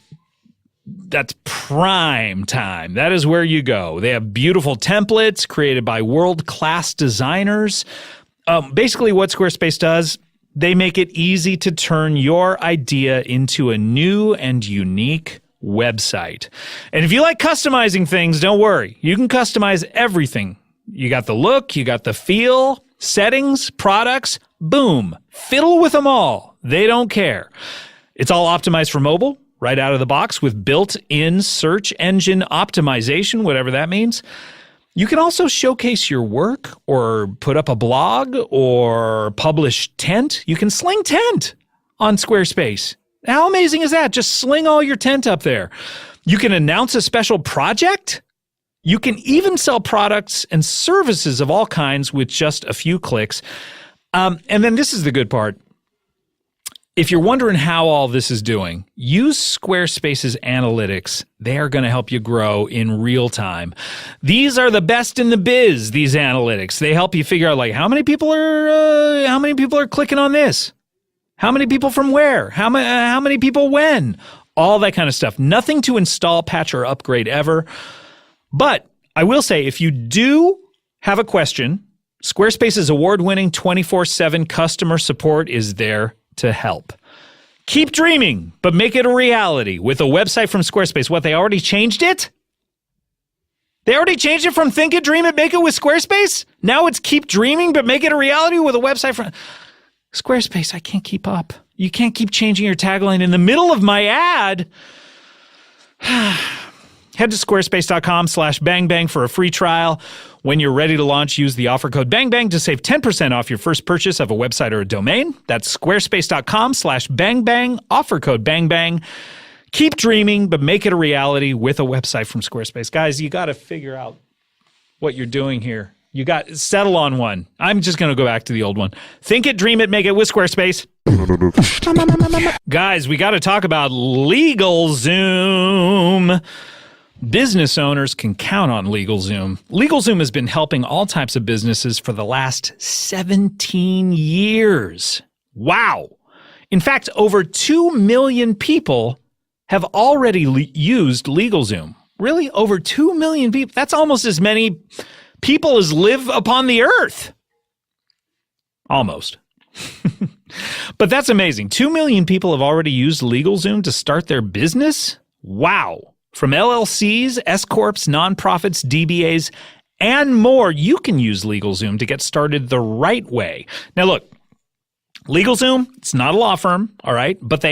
prime time. That is where you go. They have beautiful templates created by world-class designers. Basically, what Squarespace does, they make it easy to turn your idea into a new and unique website. And if you like customizing things, don't worry. You can customize everything. You got the look, you got the feel, settings, products, boom. Fiddle with them all. They don't care. It's all optimized for mobile, right out of the box with built-in search engine optimization, whatever that means. You can also showcase your work or put up a blog or publish tent. You can sling tent on Squarespace. How amazing is that? Just sling all your tent up there. You can announce a special project. You can even sell products and services of all kinds with just a few clicks. And then this is the good part. If you're wondering how all this is doing, use Squarespace's analytics. They are going to help you grow in real time. These are the best in the biz, these analytics. They help you figure out like how many people are clicking on this? How many people from where? How many people when? All that kind of stuff. Nothing to install, patch, or upgrade ever. But I will say, if you do have a question, Squarespace's award-winning 24/7 customer support is there to help. Keep dreaming, but make it a reality with a website from Squarespace. What, they already changed it? They already changed it from think it, dream it, make it with Squarespace? Now it's keep dreaming, but make it a reality with a website from Squarespace. I can't keep up. You can't keep changing your tagline in the middle of my ad. Head to squarespace.com/bangbang for a free trial. When you're ready to launch, use the offer code BANGBANG to save 10% off your first purchase of a website or a domain. That's squarespace.com/bangbang, offer code BANGBANG. Keep dreaming, but make it a reality with a website from Squarespace. Guys, you got to figure out what you're doing here. You got settle on one. I'm just going to go back to the old one. Think it, dream it, make it with Squarespace. Guys, we got to talk about LegalZoom. Business owners can count on LegalZoom. LegalZoom has been helping all types of businesses for the last 17 years. Wow. In fact, over 2 million people have already used LegalZoom. Really? Over 2 million people? That's almost as many people as live upon the earth. Almost. But that's amazing. 2 million people have already used LegalZoom to start their business? Wow. From LLCs, S-Corps, nonprofits, DBAs, and more, you can use LegalZoom to get started the right way. Now look, LegalZoom, it's not a law firm, all right? But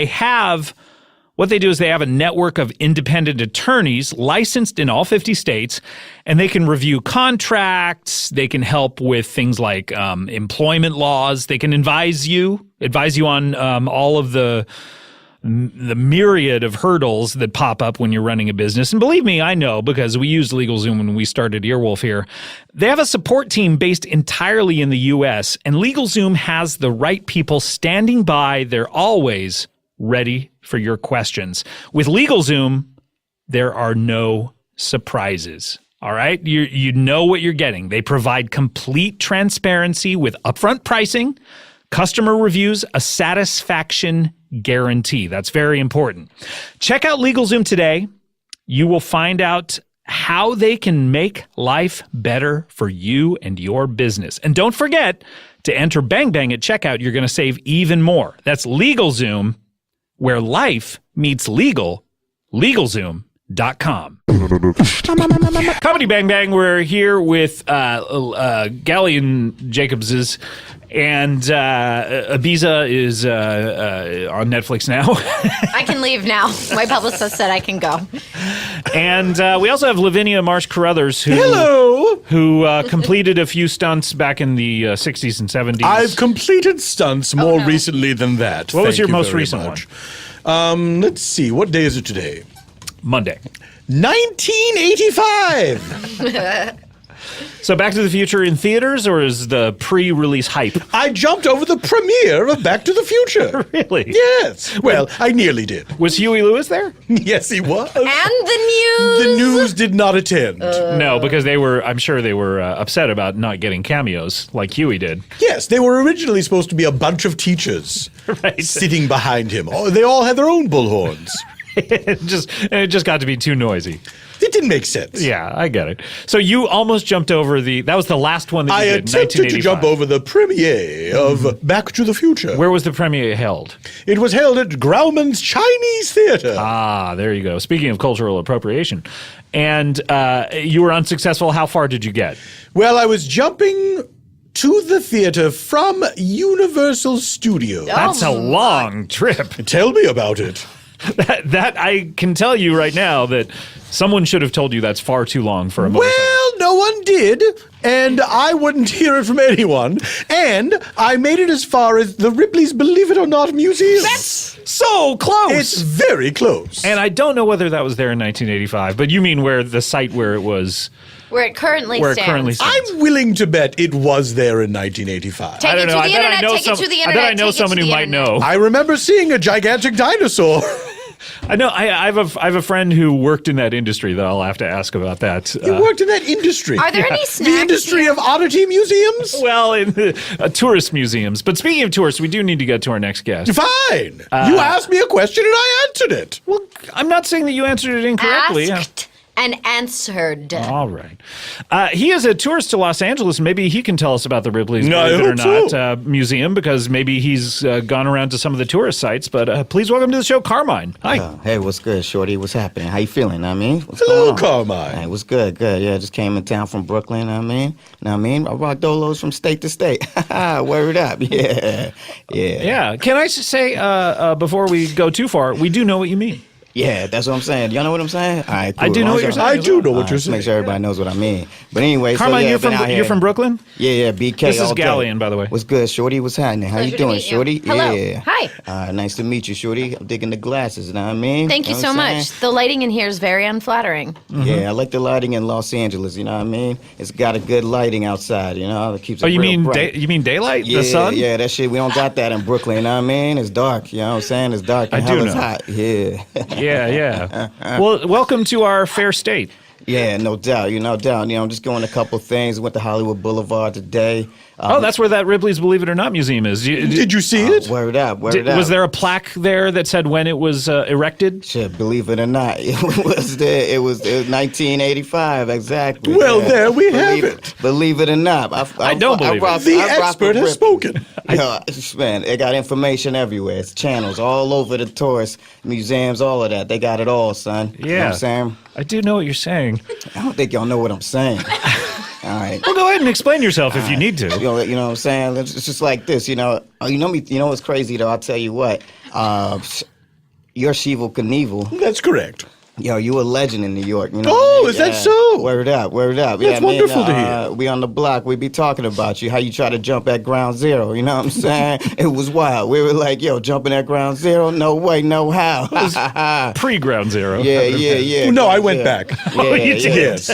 what they do is they have a network of independent attorneys licensed in all 50 states, and they can review contracts, they can help with things like employment laws, they can advise you on all of the myriad of hurdles that pop up when you're running a business. And believe me, I know, because we used LegalZoom when we started Earwolf here. They have a support team based entirely in the U.S., and LegalZoom has the right people standing by. They're always ready for your questions. With LegalZoom, there are no surprises. All right? You know what you're getting. They provide complete transparency with upfront pricing, customer reviews, a satisfaction guarantee. That's very important. Check out LegalZoom today. You will find out how they can make life better for you and your business. And don't forget to enter Bang Bang at checkout. You're going to save even more. That's LegalZoom, where life meets legal. LegalZoom.com. Comedy Bang Bang. We're here with Gillian Jacobs's, and Ibiza is on Netflix now. I can leave now. My publicist said I can go. And we also have Lavinia Marsh Carruthers, who completed a few stunts back in the 60s and 70s. I've completed stunts more recently than that. What was your Thank you most very recent much. Let's see. What day is it today? Monday. 1985. So Back to the Future in theaters, or is the pre-release hype? I jumped over the premiere of Back to the Future. Really? Yes. Well, I nearly did. Was Huey Lewis there? Yes, he was. And the news. The news did not attend. No, because I'm sure they were upset about not getting cameos like Huey did. Yes, they were originally supposed to be a bunch of teachers Right. sitting behind him. Oh, they all had their own bullhorns. it just got to be too noisy. It didn't make sense. Yeah, I get it. So you almost jumped over that was the last one that I you did, attempted to 1985. jump over the premiere of Back to the Future. Where was the premiere held? It was held at Grauman's Chinese Theater. Ah, there you go. Speaking of cultural appropriation. And you were unsuccessful. How far did you get? Well, I was jumping to the theater from Universal Studios. That's a long trip. Tell me about it. That I can tell you right now that someone should have told you that's far too long for a motorcycle. Well, no one did, and I wouldn't hear it from anyone. And I made it as far as the Ripley's Believe It or Not Museum. That's so close. It's very close. And I don't know whether that was there in 1985, but you mean where the site where it was. Where it currently stands. I'm willing to bet it was there in 1985. Take I don't it know. to the internet. Take it to the I internet. bet I know take it to someone who the might internet. know. I remember seeing a gigantic dinosaur. I know. I have a friend who worked in that industry that I'll have to ask about that. You worked in that industry. Are there any snacks? The industry of oddity museums? Well, in tourist museums. But speaking of tourists, we do need to get to our next guest. Fine. You asked me a question and I answered it. Well, I'm not saying that you answered it incorrectly. Asked and answered. All right. He is a tourist to Los Angeles. Maybe he can tell us about the Ripley's No, I Believe It or hope Not so. museum, because maybe he's gone around to some of the tourist sites. But please welcome to the show, Carmine. Hi. Hey, what's good, Shorty? What's happening? How you feeling? I mean, what's Hello, going on? Carmine. Hey, what's good? Good. Yeah, just came in town from Brooklyn. I rock dolos from state to state. Word up. Yeah. Yeah. Can I just say, before we go too far, we do know what you mean. Yeah, that's what I'm saying. Y'all know what I'm saying? All right, cool. I do know what you're saying. I do know what you're Just make saying. sure everybody knows what I mean. But anyway, Carmine, so yeah, you're from Brooklyn? Yeah, BK. This is all day. Gillian, by the way. What's good, Shorty? What's happening? How Pleasure you to doing, meet you. Shorty? Hello. Yeah. Hi. Nice to meet you, Shorty. I'm digging the glasses. You know what I mean? Thank you Know so what I'm much. saying? The lighting in here is very unflattering. Yeah, I like the lighting in Los Angeles. You know what I mean? It's got a good lighting outside. You know, it keeps it Oh, you real mean bright. you mean daylight? Yeah, The sun? yeah, that shit. We don't got that in Brooklyn. You know what I mean? It's dark. You know what I'm saying? It's dark. And I do hell, it's know. hot. Yeah. Yeah. Well, welcome to our fair state. Yeah, no doubt. No doubt. I'm just going a couple things. Went to Hollywood Boulevard today. Oh, that's where that Ripley's Believe It or Not museum is. Did you see it? Word up. Word up. Was there a plaque there that said when it was erected? Shit, believe it or not, it was there. It was 1985, exactly. Well, there we have Believe it. Believe it or not, I don't believe it. The expert has spoken. Man, they got information everywhere. It's channels all over the tourist museums, all of that. They got it all, son. You know what Yeah. I'm saying? I do know what you're saying. I don't think y'all know what I'm saying. All right. Well, go ahead and explain yourself if you need to. You know what I'm saying? It's just like this, you know. You know me. You know what's crazy though? I'll tell you what. You're Sheeval Knievel. That's correct. Yo, you a legend in New York. You know Oh, what I mean? is that so? Word up, word up. That's wonderful to hear. We on the block. We be talking about you. How you try to jump at ground zero. You know what I'm saying? It was wild. We were like, yo, jumping at ground zero? No way, no how. Pre-ground zero. Yeah. No, I went back. Oh, you did? Yes.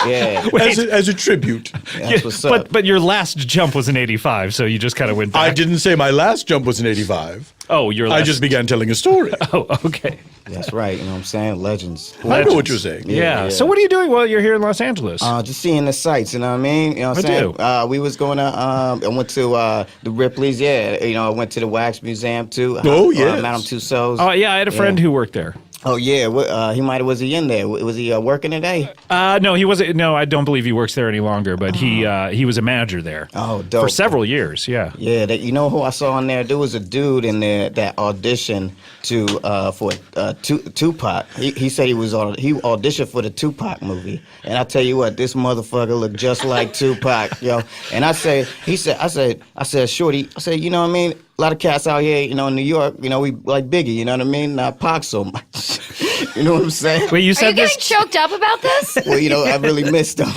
Yeah. As a tribute. That's what's up. But your last jump was in '85, so you just kind of went back. I didn't say my last jump was in 85. Oh, your last. I just began telling a story. Oh, okay. That's right. You know what I'm saying? Legends. I know what you're saying. Yeah. So what are you doing while you're here in Los Angeles? Just seeing the sights, you know what I mean? You know what I'm saying? do. We was going to, I went to the Ripley's, yeah. You know, I went to the Wax Museum too. Oh, yes. Madame Tussauds. Oh, yeah. I had a friend who worked there. Oh, yeah. Was he in there? Was he working today? No, he wasn't. No, I don't believe he works there any longer. But he was a manager there. Oh, dope. For several years. Yeah. Yeah, you know who I saw in there? There was a dude in there that auditioned for Tupac. He said he auditioned for the Tupac movie, and I tell you what, this motherfucker looked just like Tupac, yo. And I said, Shorty, I said, you know what I mean? A lot of cats out here, you know, in New York, you know, we like Biggie, you know what I mean? Not Pac so much. You know what I'm saying? Wait, you Are you said getting this? choked up about this? Well, I really missed them,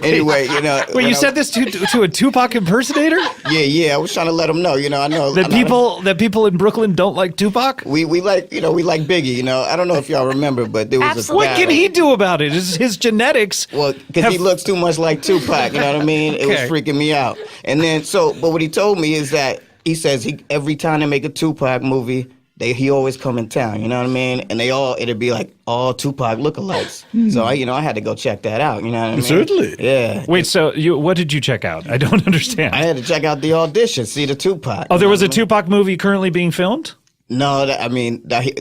Anyway, Wait, you said this to a Tupac impersonator? Yeah, I was trying to let them know, I know. That people in Brooklyn don't like Tupac? We like, we like Biggie, I don't know if y'all remember, but there was Absolutely. a What can he do about it? Is his genetics? Well, because he looks too much like Tupac, you know what I mean? It was Okay. freaking me out. And then, but what he told me is that he says every time they make a Tupac movie, he always come in town, you know what I mean? And it'd be like all Tupac lookalikes. So I had to go check that out, you know what I mean? Certainly. Yeah. Wait, so what did you check out? I don't understand. I had to check out the audition, see the Tupac. Oh, there was a Tupac movie currently being filmed? No,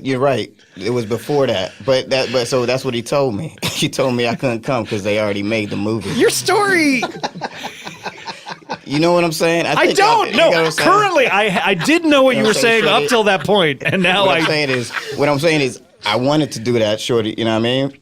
you're right. It was before that, but so that's what he told me. He told me I couldn't come because they already made the movie. Your story. You know what I'm saying? I don't know. You know what I'm saying? Currently, I did know what you were saying Shorty. up till that point, and now What I'm saying is, I wanted to do that, Shorty. You know what I mean?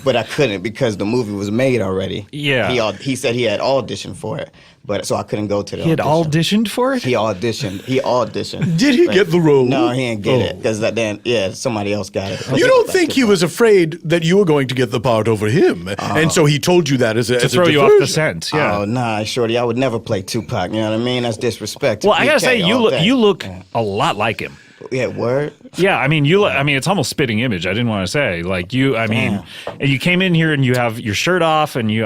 But I couldn't because the movie was made already. Yeah. He said he had auditioned for it, but so I couldn't go to the. He had audition. auditioned for it? He auditioned. Did he get the role? No, he didn't get it because somebody else got it. You don't think he was afraid that you were going to get the part over him, and so he told you that as a to throw you off the scent, yeah. Oh, nah, Shorty, I would never play Tupac. You know what I mean? That's disrespect. to Well, I gotta say, PK all day. you look a lot like him. Yeah, word. Yeah, I mean, it's almost spitting image. I didn't want to say like you. I mean, and you came in here and you have your shirt off, and you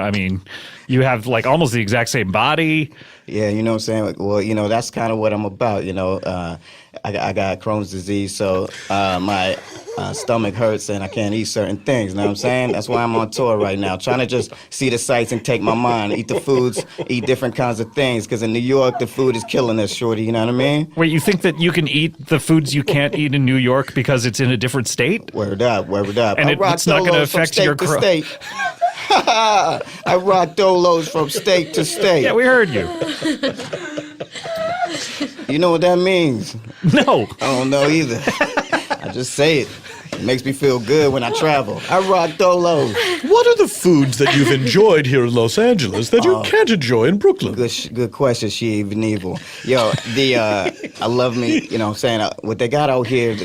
have like almost the exact same body. Yeah, you know what I'm saying? Well, that's kind of what I'm about, I got Crohn's disease, so my stomach hurts and I can't eat certain things, you know what I'm saying? That's why I'm on tour right now, trying to just see the sights and take my mind, eat the foods, eat different kinds of things, because in New York, the food is killing us, Shorty, you know what I mean? Wait, you think that you can eat the foods you can't eat in New York because it's in a different state? Word up. And I rock it's not gonna Dolos from affect state your to cro- state. I rock Dolos from state to state. Yeah, we heard you. You know what that means? No. I don't know either. I just say it. It makes me feel good when I travel. I rock Dolos. What are the foods that you've enjoyed here in Los Angeles that you can't enjoy in Brooklyn? Good question, she even evil. Yo, I love me, you know what I'm saying? What they got out here,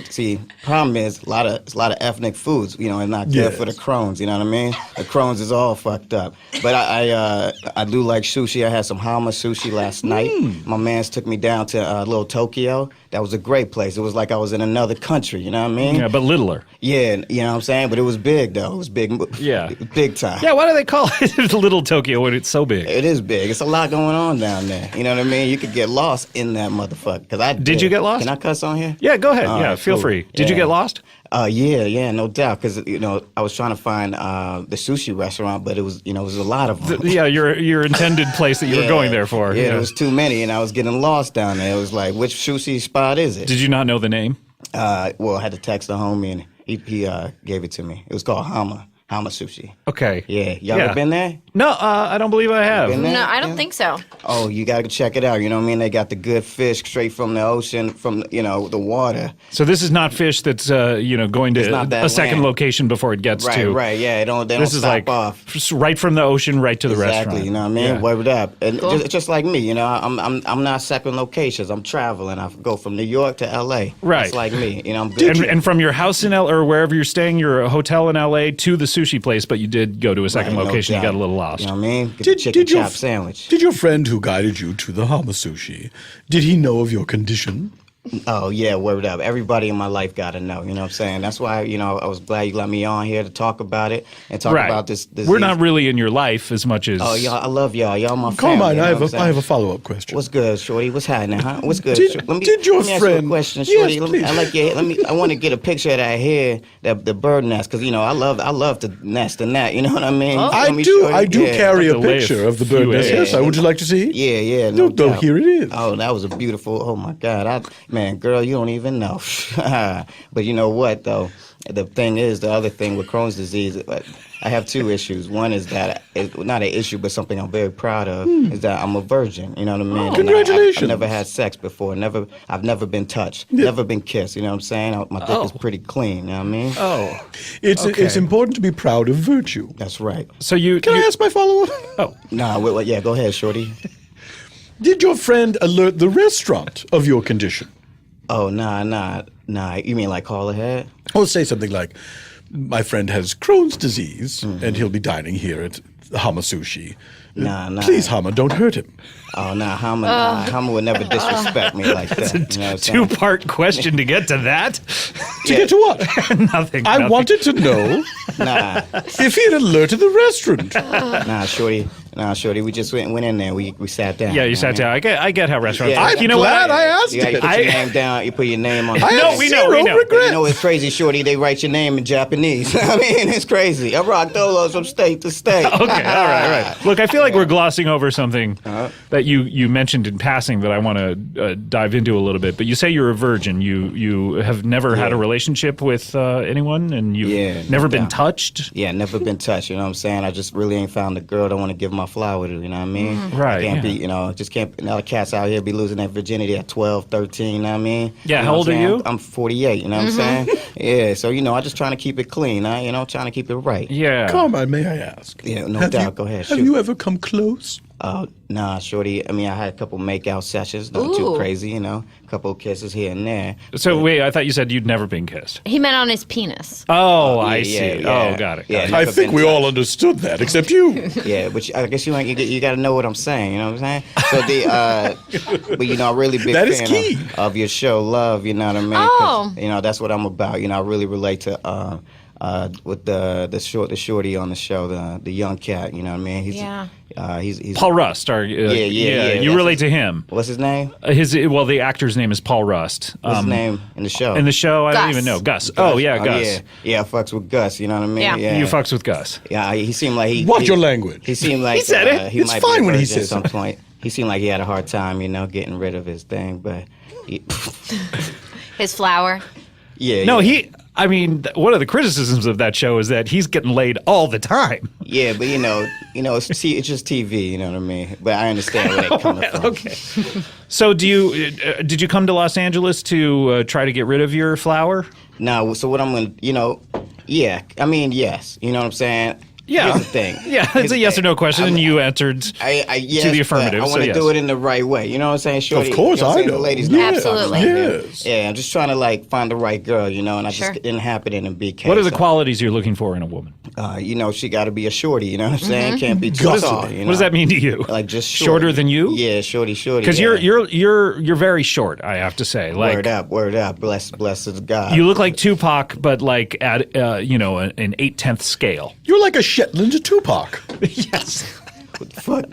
problem is a lot of ethnic foods, and not good for the Crohn's, you know what I mean? The Crohn's is all fucked up. But I do like sushi. I had some Hama sushi last night. My mans took me down to Little Tokyo. That was a great place. It was like I was in another country, you know what I mean? Yeah, but littler. Yeah, you know what I'm saying? But it was big, though. It was big. Yeah. Big time. Yeah, why do they call it Little Tokyo when it's so big? It is big. It's a lot going on down there. You know what I mean? You could get lost in that motherfucker. Cause I did. you get lost? Can I cuss on here? Yeah, go ahead. All yeah, right, feel cool. free. Did you Yeah. get lost? Yeah, no doubt. Because I was trying to find the sushi restaurant, but it was a lot of them. Yeah, your intended place that you were going there for. Yeah, there was too many, and I was getting lost down there. It was like, which sushi spot is it? Did you not know the name? Well, I had to text the homie, and he gave it to me. It was called Hama Sushi. Okay. Yeah, y'all ever been there? No, I don't believe I have. Been there? No, I don't Yeah. think so. Oh, you gotta check it out. You know what I mean? They got the good fish straight from the ocean, from the water. So this is not fish that's going It's to not that a second land. location before it gets to. Right. Yeah, they don't This is stop like off. right from the ocean right to the Exactly, restaurant. you know what I mean? Yeah. Word up. And Cool. just like me, I'm not second locations. I'm traveling. I go from New York to LA. Right. That's like me. I'm good. And from your house in L or wherever you're staying, your hotel in LA to the sushi place, but you did go to a second Right, no location. You doubt. got a little lost. You know what I mean? Get the chicken chop sandwich. Did your friend who guided you to the Hama sushi, did he know of your condition? Oh, yeah, word up. Everybody in my life got to know, you know what I'm saying? That's why, I was glad you let me on here to talk about it and talk Right. about this. We're not really in your life as much as. Oh, y'all, I love y'all. Y'all my family. Carmine, you know I what I'm saying? have a follow-up question. What's good, Shorty? What's happening, huh? What's good? Did- Shorty? did your let me ask you a friend- question, Yes, Shorty? please. I want to get a picture of that hair, the bird nest, because I love to nest in that. You know what I mean? Oh. I Feel me, do Shorty? Yeah. carry a Have to lay a picture of the bird few nest. eggs. Yes, would you like to see? Yeah, No, doubt. here it is. Oh, that was a beautiful. Oh my God, man, girl, you don't even know. But you know what though? The thing is, the other thing with Crohn's disease, I have two issues. One is that it's not an issue, but something I'm very proud of is that I'm a virgin. You know what I mean? And Congratulations. I've never had sex before. I've never been touched. Never been kissed. You know what I'm saying? My dick is pretty clean. You know what I mean? Oh. It's Okay. important to be proud of virtue. That's right. So you. Can I ask my follow-up? Oh. Nah, yeah, go ahead, Shorty. Did your friend alert the restaurant of your condition? Oh, nah. You mean like call ahead? Or say something like, my friend has Crohn's disease, and he'll be dining here at Hama Sushi. Nah. Please, Hama, don't hurt him. Oh, nah, Hama would never disrespect me like that. You know what I'm saying? Two-part question to get to that. To get to what? Nothing. I wanted to know Nah, if he had alerted the restaurant. shorty. We just went in there. We sat down. Yeah, you sat down. I get how restaurants. Yeah. work. I'm You know glad what? I asked You it. put your name down. You put your name on. I No, have we know, zero we know. regret. You know it's crazy, shorty. They write your name in Japanese. I mean, it's crazy. I rock dolos from state to state. Okay, all right. Look, I feel like we're glossing over something that you mentioned in passing that I want to dive into a little bit. But you say you're a virgin. You have never had a relationship with anyone, and you've never been touched. Yeah, never been touched. You know what I'm saying? I just really ain't found a girl that want to give my flower to. You know what I mean? Right, I can't yeah. be. You know, just can't. Now the cats out here be losing their virginity at 12, 13. You know what I mean? Yeah, You know how what old I'm are saying? you? I'm 48. You know what I'm saying? Yeah. So I'm just trying to keep it clean. You know, trying to keep it right. Yeah. Carmine, may I ask? Yeah, no Have doubt. you- Go ahead. Have Shoot. you ever come close? Nah, shorty. I mean, I had a couple makeout sessions. Nothing too Ooh. crazy. You know, a couple of kisses here and there. So wait, I thought you said you'd never been kissed. He meant on his penis. Oh, I yeah, see. yeah. Oh, got it. Yeah. Got it. I Never think been we all touched. understood that, except you. Yeah, but I guess you got to know what I'm saying. You know what I'm saying? So but a really big That is fan key. of your show, Love. You know what I mean? 'Cause, Oh. that's what I'm about. I really relate to with the shorty on the show, the young cat. You know what I mean? He's Paul Rust. yeah. You That's relate to him. What's his name? The actor's name is Paul Rust. What's his name in the show? In the show, I don't Gus. even know. Gus. Oh, yeah, Gus. Yeah, I fucks with Gus. You know what I mean? Yeah. You fucks with Gus. Yeah, he seemed like he. Watch he- your language. He seemed like He said it. He It's might fine be a when he virgin says at some it. point. He seemed like he had a hard time, getting rid of his thing. But His flower. yeah, No, yeah. one of the criticisms of that show is that he's getting laid all the time. Yeah, but it's just TV. You know what I mean? But I understand where they're coming from. Okay. So did you come to Los Angeles to try to get rid of your flower? No, so what I'm gonna, yeah. I mean, yes. You know what I'm saying? Yeah. Here's the thing. Yeah, it's a yes or no question, and you answered Yes, to the but affirmative. I so want to yes. do it in the right way. You know what I'm saying? Shorty, Of course, you know what I'm I saying? know. The ladies Yeah. know what I'm Absolutely. saying. Yes. Yeah, I'm just trying to find the right girl, and I Sure. just didn't happen in a BK. What are the so, qualities you're looking for in a woman? She got to be a shorty. You know what I'm saying? Can't be too Gussy. tall. What does that mean to you? Like just shorter than you? Yeah, shorty. Because yeah. you're very short. I have to say. Like Word up. Bless is God. you look like Tupac, but like at an 8/10 scale. You're like a Shetland Tupac. Yes. What the fuck?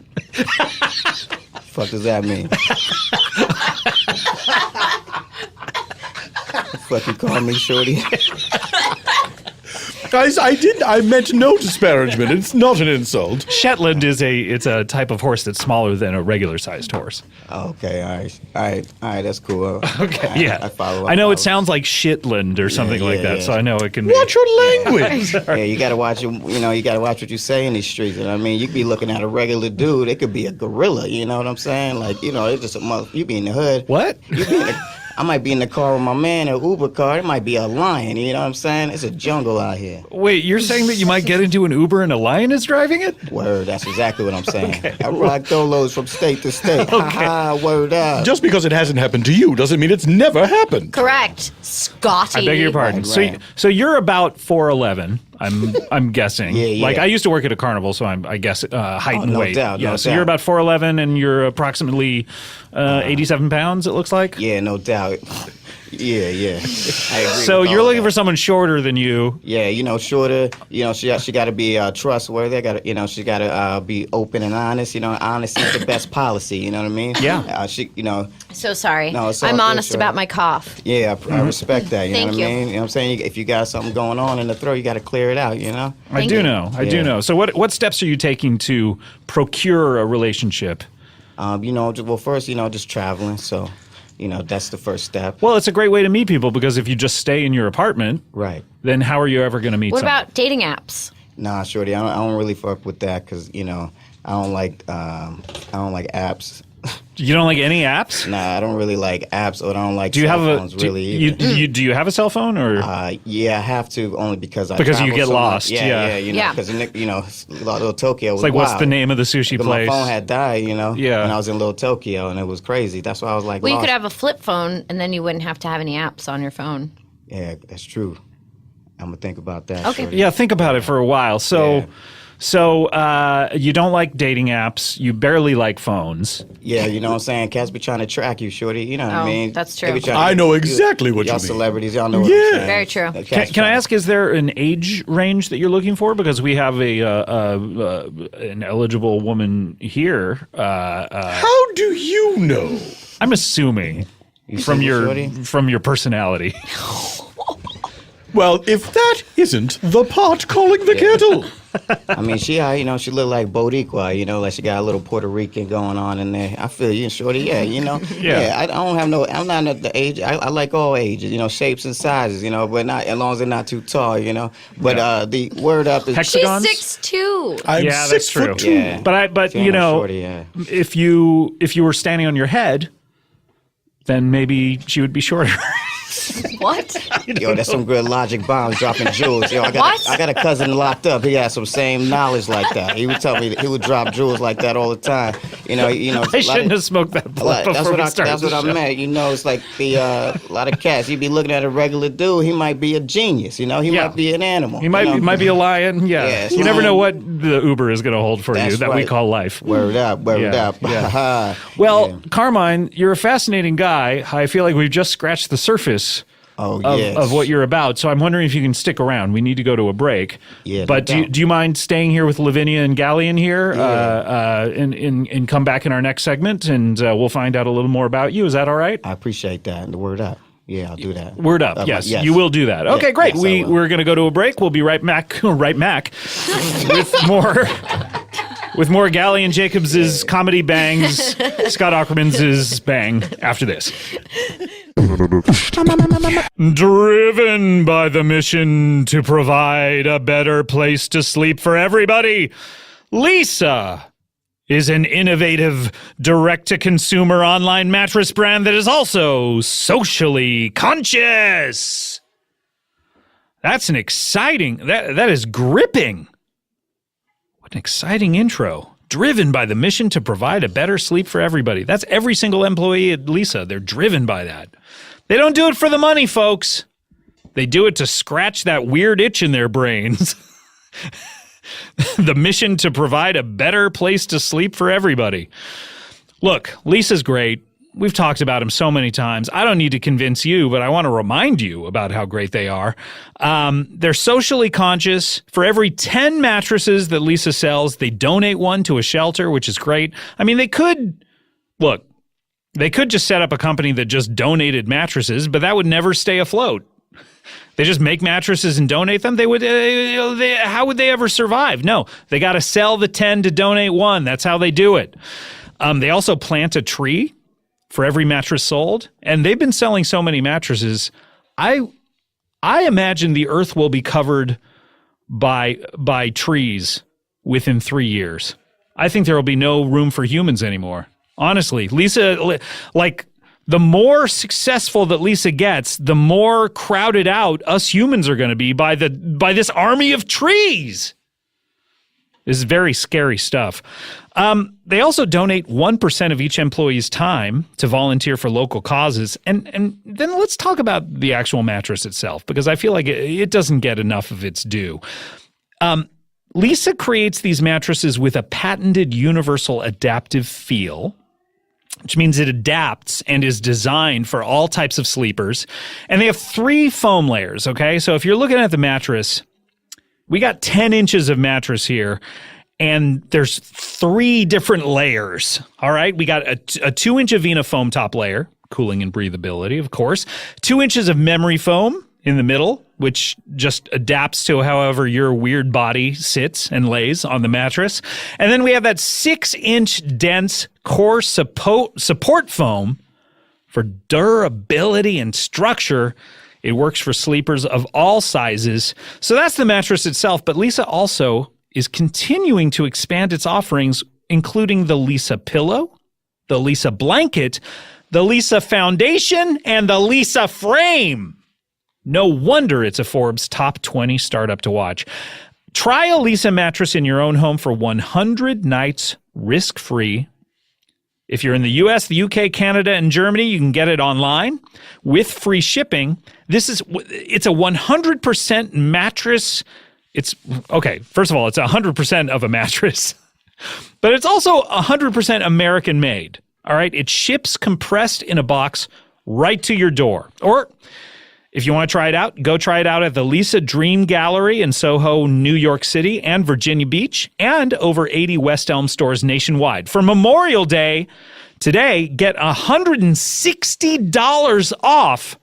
Fuck does that mean? The fuck you call me shorty? Guys, I meant no disparagement. It's not an insult. Shetland is a type of horse that's smaller than a regular sized horse. Okay, all right, that's cool. Okay, yeah. I follow. I know it sounds like Shitland or something like yeah, that, yeah. so I know it can be. Watch your language. Yeah, you gotta watch it. You gotta watch what you say in these streets. You know what I mean? You could be looking at a regular dude. It could be a gorilla. You know what I'm saying? Like, it's just a mother. You be in the hood. What? I might be in the car with my man, an Uber car. It might be a lion. You know what I'm saying? It's a jungle out here. Wait, you're saying that you might get into an Uber and a lion is driving it? Word, that's exactly what I'm saying. I rock dolos from state to state. Ha, word up. Just because it hasn't happened to you doesn't mean it's never happened. Correct. Scotty. I beg your pardon. Right. So you're about 4'11". I'm guessing. Yeah. Like I used to work at a carnival, so I guess height and no weight. doubt, Yeah. no So doubt. you're about 4'11", and you're approximately 87 pounds. It looks like. Yeah, no doubt. Yeah. I agree So with you're all looking that. for someone shorter than you. Yeah, shorter. She got to be trustworthy. She got to be open and honest. Honesty is the best policy. You know what I mean? Yeah. So sorry. No, it's all I'm good, honest sure. about my cough. Yeah, I respect that. You Thank know what you. I mean? You know what I'm saying? If you got something going on in the throat, you got to clear it out. You know? I Thank do you. know. I do Yeah. know. So what steps are you taking to procure a relationship? First, just traveling. So, that's the first step. Well, it's a great way to meet people because if you just stay in your apartment, Right. then how are you ever going to meet What someone? about dating apps? Nah, shorty, I don't really fuck with that because I don't like apps. You don't like any apps? Nah, I don't really like apps, or I don't like Do you cell have a phones do, really you, either. do you have a cell phone or Yeah, I have to only because I Because you travel get so much. lost, yeah. Yeah. Because Little Tokyo was it's like what's wild. the name of the sushi But place? my phone had died, Yeah. when I was in Little Tokyo, and it was crazy. That's why I was like, Well, you lost. could have a flip phone, and then you wouldn't have to have any apps on your phone. Yeah, that's true. I'm gonna think about that. Okay. shorty. Yeah, think about it for a while. So, Yeah. you don't like dating apps. You barely like phones. Yeah, you know what I'm saying? Cats be trying to track you, shorty. You know what I Oh, mean? that's They be true. trying to- I know exactly what y'all you mean. celebrities, y'all know what Yeah. I'm saying. Very true. The cats Can I trying- ask, is there an age range that you're looking for? Because we have an eligible woman here. How do you know? I'm assuming from see, your shorty? from your personality. Well, if that isn't the pot calling the kettle. I mean, she look like Boricua, like she got a little Puerto Rican going on in there. I feel you, shorty. Yeah, Yeah. I don't have no. I'm not at the age. I like all ages, shapes and sizes, but not as long as they're not too tall, But the word up is She's Hexagons? 6'2". I'm Yeah, that's 6'2". true. Yeah. But She ain't no shorty, yeah. if you were standing on your head, then maybe she would be shorter. What? Yo, that's some good logic bombs dropping jewels. Yo, I What? got a cousin locked up. He has some same knowledge like that. He would tell me that he would drop jewels like that all the time. I shouldn't have smoked that blunt That's before what we I started that's what the I show. meant. It's like the a lot of cats. You'd be looking at a regular dude. He might be a genius. He Yeah. might be an animal. He might be a lion. Yeah, Yeah, you never lion. know what the Uber is going to hold for you That's that we right. call life. Word up, word Yeah, up. yeah. Well, Yeah. Carmine, you're a fascinating guy. I feel like we've just scratched the surface Oh of, yes. of what you're about. So I'm wondering if you can stick around. We need to go to a break. Yeah, But no doubt. do you mind staying here with Lavinia and Gillian here and come back in our next segment and we'll find out a little more about you? Is that all right? I apprite that. And the word up. Yeah, I'll do that. Word up. Yes, yes. you will do that. Okay, Yeah, great. yes, I will. We're going to go to a break. We'll be right back with more Gillian Jacobs' comedy bangs, Scott Aukerman's bang after this. Driven by the mission to provide a better place to sleep for everybody, Lisa is an innovative direct-to-consumer online mattress brand that is also socially conscious. That's an exciting, that is gripping. What an exciting intro. Driven by the mission to provide a better sleep for everybody. That's every single employee at Lisa. They're driven by that. They don't do it for the money, folks. They do it to scratch that weird itch in their brains. The mission to provide a better place to sleep for everybody. Look, Lisa's great. We've talked about them so many times. I don't need to convince you, but I want to remind you about how great they are. They're socially conscious. For every 10 mattresses that Lisa sells, they donate one to a shelter, which is great. I mean, they could just set up a company that just donated mattresses, but that would never stay afloat. They just make mattresses and donate them. How would they ever survive? No, they got to sell the 10 to donate one. That's how they do it. They also plant a tree for every mattress sold, and they've been selling so many mattresses. I imagine the earth will be covered by trees within 3 years. I think there will be no room for humans anymore. Honestly, Lisa, like, the more successful that Lisa gets, the more crowded out us humans are going to be by this army of trees. This is very scary stuff. They also donate 1% of each employee's time to volunteer for local causes. And then let's talk about the actual mattress itself, because I feel like it doesn't get enough of its due. Lisa creates these mattresses with a patented universal adaptive feel, which means it adapts and is designed for all types of sleepers. And they have 3 foam layers, okay? So if you're looking at the mattress, we got 10 inches of mattress here, and there's 3 different layers, all right? We got a 2-inch Avena foam top layer, cooling and breathability, of course. 2 inches of memory foam in the middle, which just adapts to however your weird body sits and lays on the mattress. And then we have that 6-inch dense core support foam for durability and structure. It works for sleepers of all sizes. So that's the mattress itself, but Lisa also is continuing to expand its offerings, including the Lisa pillow, the Lisa blanket, the Lisa foundation, and the Lisa frame. No wonder it's a Forbes top 20 startup to watch. Try a Lisa mattress in your own home for 100 nights risk-free. If you're in the US, the UK, Canada, and Germany, you can get it online with free shipping. It's a 100% mattress. First of all, it's 100% of a mattress, but it's also 100% American made. All right. It ships compressed in a box right to your door. Or if you want to try it out, go try it out at the Lisa Dream Gallery in Soho, New York City, and Virginia Beach, and over 80 West Elm stores nationwide. For Memorial Day today, get $160 off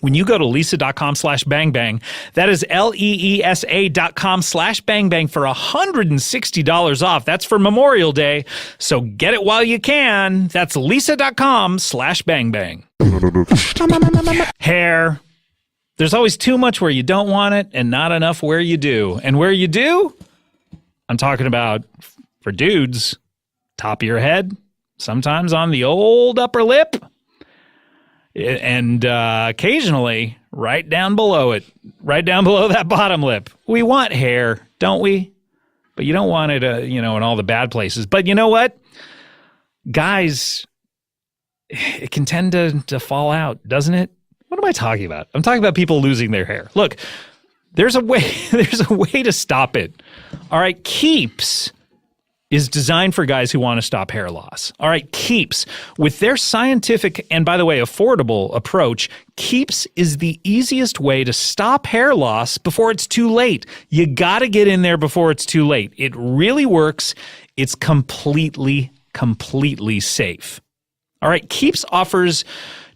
when you go to lisa.com/bangbang. That is LEESA.com/bangbang for $160 off. That's for Memorial Day, so get it while you can. That's lisa.com/bangbang. Hair. There's always too much where you don't want it and not enough where you do. And where you do, I'm talking about, for dudes, top of your head, sometimes on the old upper lip, and occasionally right down below it, right down below that bottom lip. We want hair, don't we? But you don't want it, in all the bad places. But you know what? Guys, it can tend to fall out, doesn't it? What am I talking about? I'm talking about people losing their hair. Look, there's a way to stop it. All right, Keeps is designed for guys who want to stop hair loss. All right, Keeps, with their scientific and, by the way, affordable approach, Keeps is the easiest way to stop hair loss before it's too late. You got to get in there before it's too late. It really works. It's completely safe. All right, Keeps offers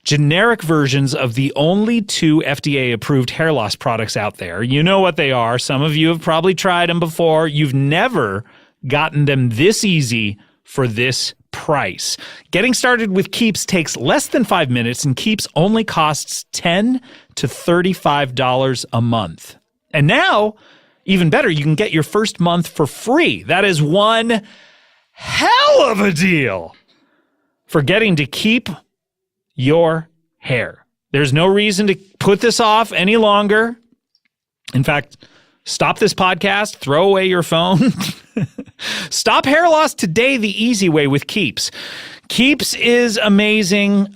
generic versions of the only 2 FDA-approved hair loss products out there. You know what they are. Some of you have probably tried them before. You've never gotten them this easy for this price. Getting started with Keeps takes less than 5 minutes, and Keeps only costs $10 to $35 a month. And now, even better, you can get your first month for free. That is one hell of a deal for getting to keep your hair. There's no reason to put this off any longer. In fact, stop this podcast, throw away your phone. Stop hair loss today the easy way with Keeps. Keeps is amazing.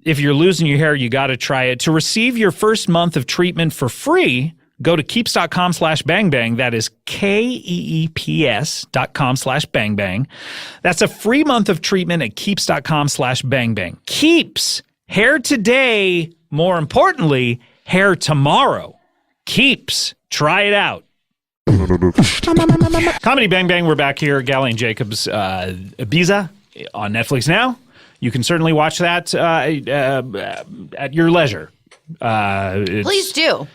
If you're losing your hair, you got to try it. To receive your first month of treatment for free, go to keeps.com/bangbang. That is KEEPS.com/bangbang. That's a free month of treatment at keeps.com/bangbang. Keeps. Hair today. More importantly, hair tomorrow. Keeps. Try it out. Comedy Bang Bang. We're back here. Gillian Jacobs, Ibiza on Netflix now. You can certainly watch that at your leisure. Please do.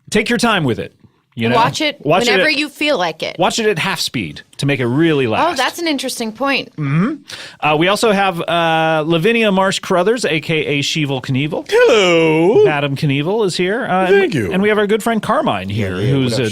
Take your time with it. Watch it whenever you feel like it. Watch it at half speed to make it really last. Oh, that's an interesting point. Mm-hmm. We also have Lavinia Marsh Carruthers, a.k.a. Sheevil Knievel. Hello. Madam Knievel is here. Thank you. And we have our good friend Carmine here, who's a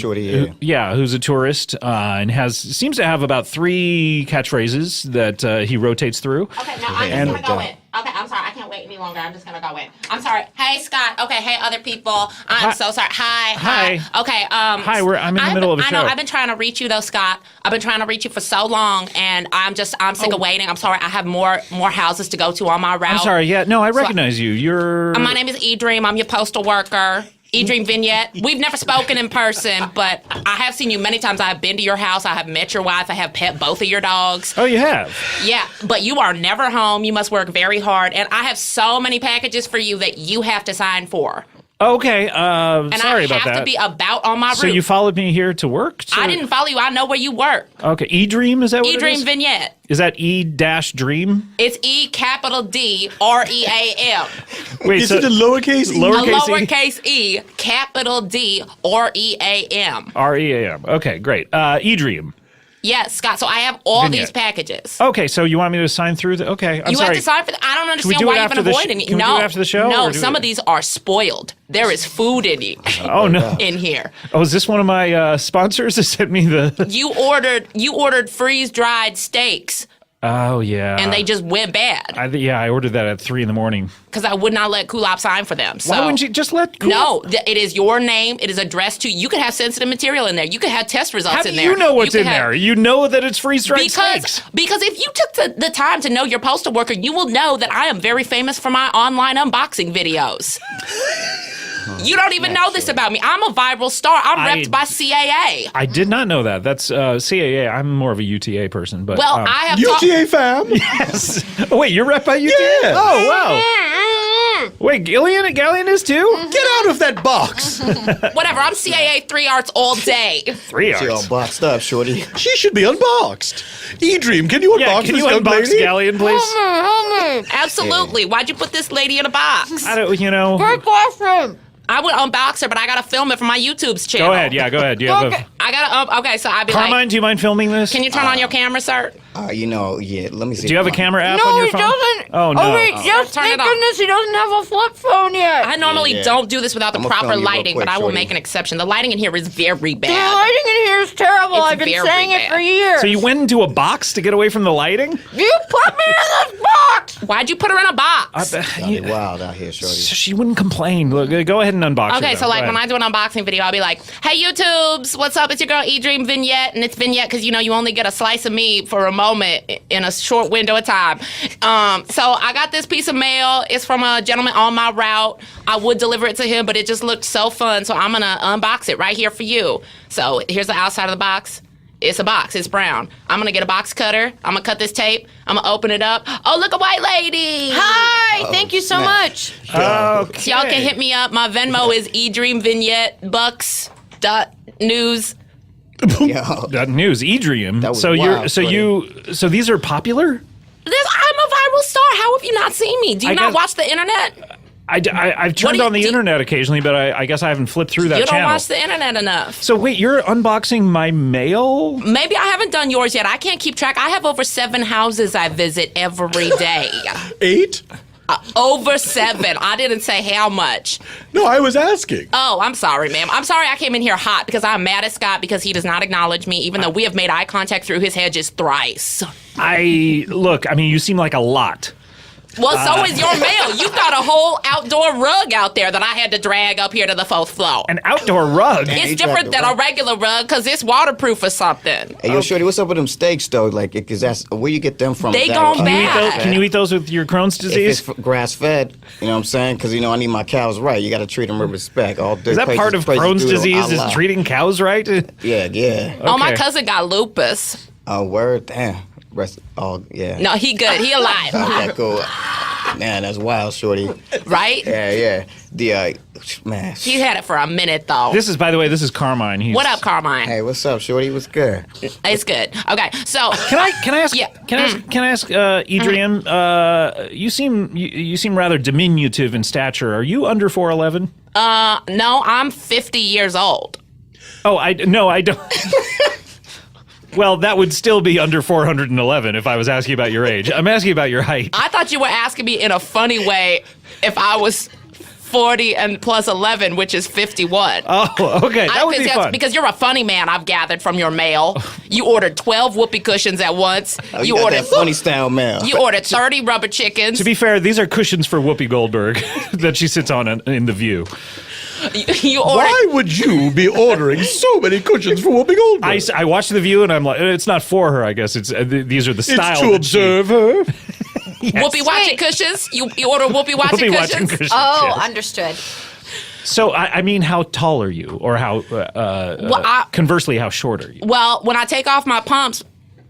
tourist and seems to have about 3 catchphrases that he rotates through. Okay, now I'm just going to go in. Okay, I'm sorry. I can't wait any longer. I'm just going to go in. I'm sorry. Hey, Scott. Okay, hey, other people. I'm so sorry. Hi. Okay. Hi, I'm in the middle of a show. I know. I've been trying to reach you, though, Scott. I've been trying to reach you for so long, and I'm sick of waiting. I'm sorry. I have more houses to go to on my route. I'm sorry. Yeah, no, I recognize you. You're... My name is E-Dream. I'm your postal worker. E-Dream Vignette. We've never spoken in person, but I have seen you many times. I have been to your house. I have met your wife. I have pet both of your dogs. Oh, you have? Yeah, but you are never home. You must work very hard. And I have so many packages for you that you have to sign for. Okay, and sorry about that. And I have to be about on my route. So you followed me here to work? I didn't follow you. I know where you work. Okay, E-Dream, is that what it is? E-Dream Vignette. Is that E-Dream? It's E-D-R-E-A-M. Wait, Is it a lowercase e? A lowercase e, capital D-R-E-A-M. R-E-A-M. Okay, great. E-Dream. Yes, Scott. So I have all Vignette. these packages. Okay, so you want me to sign through the... Okay, I'm you sorry. have to sign for I don't understand do why it you're after even the avoiding it. Can we do it after the show? No, some of these are spoiled. There is food in it. Oh, no. In here. Oh, is this one of my sponsors that sent me the... You ordered freeze-dried steaks. Oh, yeah. and they just went bad I ordered that at 3 a.m. because I would not let Kulop sign for them. So Why wouldn't you just let Kulop? No, it is your name. It is addressed to you. You could have sensitive material in there. You could have test results How do in there. you know what's could in have- there? You know that it's freeze-dried steaks. Because if you took the time to know your postal worker, you will know that I am very famous for my online unboxing videos. You don't even know this about me. I'm a viral star. I'm repped by CAA. I did not know that. That's CAA. I'm more of a UTA person. But Well, I have UTA fam. yes. Oh, wait, you're rep by UTA? Yeah. Oh, wow. Wait, Gillian is too? Get out of that box. whatever. I'm CAA 3 arts all day. 3 She all hours. boxed up, shorty. She should be unboxed. E-Dream, can you unbox Yeah, can this you young unbox lady? Galleon, please? Absolutely. Why'd you put this lady in a box? I don't, Great question. I would unbox her, but I gotta film it for my YouTube's channel. Go ahead. Yeah, go ahead. Do you have a... I gotta. Okay, so I'd be Carmine, like, do you mind filming this? "Can you turn on your camera, sir?" Yeah, let me see. Do you have a camera app on your phone? Oh, no. just Turn it thank on. goodness he doesn't have a flip phone yet. I normally Yeah. don't do this without the I'ma proper film you real lighting, quick, but I will shorty. make an exception. The lighting in here is very The bad. lighting in here is terrible. It's I've been very saying it bad. for years. So you went into a box to get away from the lighting? You put me in this box. Why'd you put her in a box? Y'all be wild out here, shorty. So she wouldn't complain. Look, go ahead and unbox her. Okay, then. so like Go when I ahead. do an unboxing video, I'll be like, "Hey YouTubes, what's up? It's your girl E-Dream Vignette," and it's Vignette because you only get a slice of me for a moment in a short window of time. So I got this piece of mail. It's from a gentleman on my route. I would deliver it to him, but it just looked so fun, so I'm gonna unbox it right here for you. So here's the outside of the box. It's a box. It's brown. I'm gonna get a box cutter. I'm gonna cut this tape. I'm gonna open it up. Oh, look, a white lady. Hi. Thank you so much. Okay. So y'all can hit me up. My Venmo is edreamvignette.bucks.news. Yo. That news, Edream. That was So wild, so these are popular? I'm a viral star. How have you not seen me? Do you I not guess- watch the internet? I've turned do you- on the do- internet occasionally, but I guess I haven't flipped through that You don't channel. watch the internet enough. So wait, you're unboxing my mail? Maybe I haven't done yours yet. I can't keep track. I have over 7 houses I visit every day. 8? Over 7. I didn't say how much. No, I was asking. Oh, I'm sorry, ma'am. I'm sorry I came in here hot because I'm mad at Scott because he does not acknowledge me, even though we have made eye contact through his hedges thrice. You seem like a lot. Well, so is your mail. You've got a whole outdoor rug out there that I had to drag up here to the 4th floor. An outdoor rug. It's he different dragged than the a regular rug because it's waterproof or something. Hey, yo, shorty, what's up with them steaks though? Like, cause that's where you get them from. They Is that- gone Can you eat bad. those? Can you eat those with your Crohn's If disease? it's grass fed, you know what I'm saying? Because I need my cows right. You got to treat them with respect. All Is that part of Crohn's disease? Is treating cows right? Yeah, yeah. Oh, my Okay. cousin got lupus. Oh, word, damn. Yeah. No, he good. He alive. Okay, cool. Man, that's wild, shorty. Right? Yeah. The man. He's had it for a minute, though. By the way, this is Carmine. He's, What up, Carmine? Hey, what's up, shorty? What's good? It's good. Okay, so Can I ask? Yeah. Can I ask, Edream? You seem rather diminutive in stature. Are you under 4'11"? no, I'm 50 years old. Oh, I don't. Well, that would still be under 411 if I was asking about your age. I'm asking about your height. I thought you were asking me in a funny way if I was 40 and plus 11, which is 51. Oh, okay. That would be fun. Because you're a funny man, I've gathered from your mail. You ordered 12 whoopee cushions at once. Oh, you got ordered that funny style mail. You ordered 30 rubber chickens. To be fair, these are cushions for Whoopi Goldberg that she sits on in The View. You ordered. Why would you be ordering so many cushions for Whoopi Goldberg? I watch The View and I'm like, it's not for her. I guess it's these are the style. it's to that she- observe her. Whoopee watching cushions? You order whoopee watching Whoopi cushions? watching cushions. Oh, yes. understood. So I mean, how tall are you, or how? Conversely, how short are you? Well, when I take off my pumps,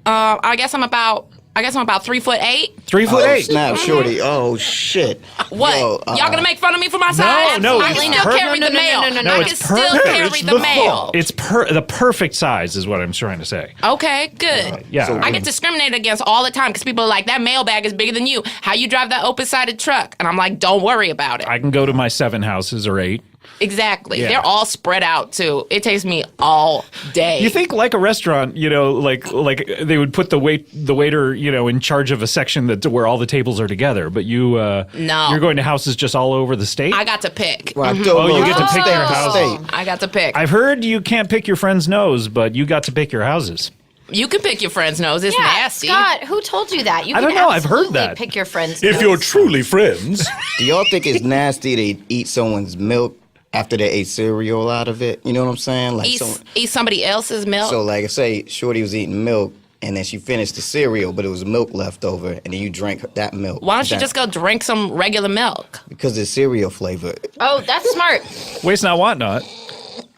I guess I'm about 3'8". 3'8". Oh, snap, shorty. Oh, shit. What? Yo, Y'all gonna make fun of me for my size? no, I it's can still perfect. carry the mail. no, I it's can still perfect. carry It's the mail. It's the perfect size, is what I'm trying to say. Okay, good. Yeah. So- I get discriminated against all the time because people are like, that mail bag is bigger than you. How you drive that open-sided truck? And I'm like, don't worry about it. I can go to my 7 houses or 8. Exactly. Yeah. They're all spread out, too. It takes me all day. You think like a restaurant, like they would put the waiter, in charge of a section where all the tables are together, but No. you're going to houses just all over the state. I got to pick. Right, Oh, you get to pick state your to house. state. I got to pick. I've heard you can't pick your friend's nose, but you got to pick your houses. You can pick your friend's nose. It's Yeah, nasty. Scott, who told you that? You I can don't know, I've heard absolutely that. pick your friends. If you're truly friends. Do y'all think it's nasty to eat someone's milk after they ate cereal out of it? You know what I'm saying? Like Eat somebody else's milk. So like, say Shorty was eating milk and then she finished the cereal, but it was milk left over, and then you drank that milk. Why don't you just go drink some regular milk? Because it's cereal flavor. Oh, that's smart. Waste not, want not.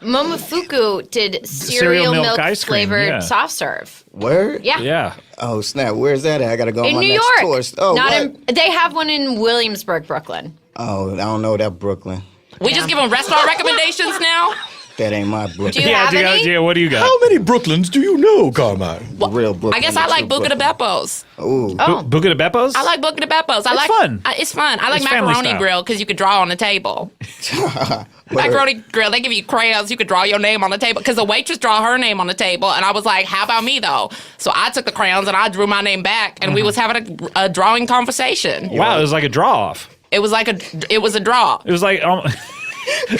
Momofuku did cereal milk ice cream, flavored yeah. soft serve. Word? Yeah. Yeah. Oh snap! Where's that at? I gotta go on In my New next York. tour. Oh, Not what? they have one in Williamsburg, Brooklyn. Oh, I don't know that Brooklyn. We just give them restaurant recommendations now? That ain't my Brooklyn. Do you have any? What do you got? How many Brooklyns do you know, Carmine? The real Brooklyn. I guess I the like true Buca de Brooklyn. Beppo's. Ooh. Oh. Buca de Beppo's? I like Buca de Beppo's. I It's like fun. It's fun. I like It's family macaroni style. grill because you could draw on the table. Macaroni grill, they give you crayons. You could draw your name on the table because the waitress draw her name on the table, and I was like, "How about me though?" So I took the crayons and I drew my name back, and we was having a drawing conversation. Wow, it was like a draw off. It was a draw. It was like,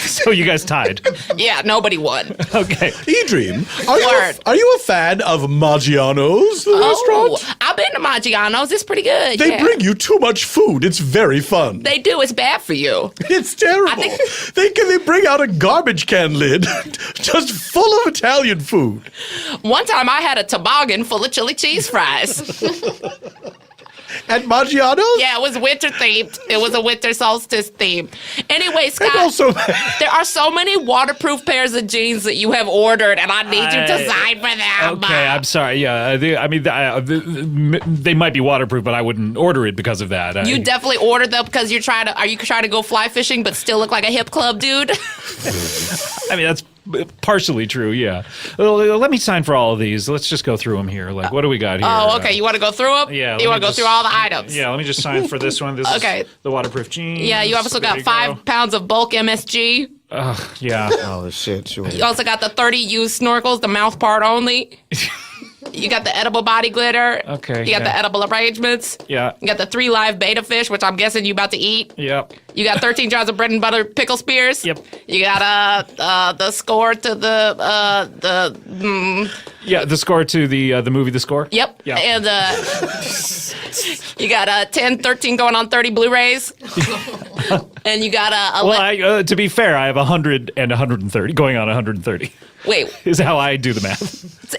so you guys tied. Yeah, nobody won. Okay. E-Dream, Word. are you a fan of Maggiano's, the restaurant? I've been to Maggiano's. It's pretty good. They yeah. bring you too much food. It's very fun. They do. It's bad for you. It's terrible. I They bring out a garbage can lid just full of Italian food. One time I had a toboggan full of chili cheese fries. At Maggiano's? Yeah, it was winter themed. It was a winter solstice theme. Anyway, Scott, And also, there are so many waterproof pairs of jeans that you have ordered, and I need you to sign for them. Okay, I'm sorry. Yeah, they might be waterproof, but I wouldn't order it because of that. You definitely ordered them because you're trying to. Are you trying to go fly fishing but still look like a hip club dude? I mean, that's partially true. Yeah. Well, let me sign for all of these. Let's just go through them here. Like, what do we got here? Oh, okay. You want to go through them? Yeah. You want to go through all the items? Yeah. Let me just sign for this one. This Okay. is the waterproof jeans. Yeah. You also There got 5 pounds of bulk MSG. Yeah. Oh shit! Sure. You also got the 30 used snorkels, the mouth part only. You got the edible body glitter. Okay, You got the yeah. edible arrangements. Yeah. You got the 3 live beta fish, which I'm guessing you about to eat. Yep. You got 13 jars of bread and butter pickle spears. Yep. You got the score to the Yeah. The score to the movie. The score. yep. Yeah. And you got 10, 13 going on 30 Blu-rays. And you got Well, to be fair, I have 100 and 130 going on 130. wait, Is how I do the math.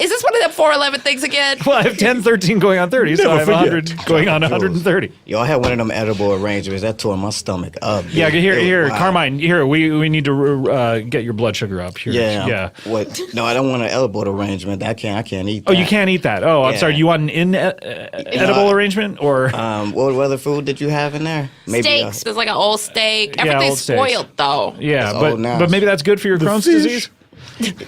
is this one of them 411 things again? Well, I have 10, 13 going on 30, so Never I have forget. 100 going on 130. Y'all had one of them edible arrangements that tore my stomach up. Yeah, dude. here, It was wild. Carmine. Here, we need to get your blood sugar up. Here. Yeah. What? No, I don't want an edible arrangement. I can't eat Oh, that. you can't eat that. Oh, I'm Yeah. sorry. Do you want an edible arrangement or? What other food did you have in there? Maybe Steaks. It's like an old steak. Yeah, Everything's old steaks. spoiled, though. Yeah, It's but old now. but maybe that's good for your Crohn's fish. disease.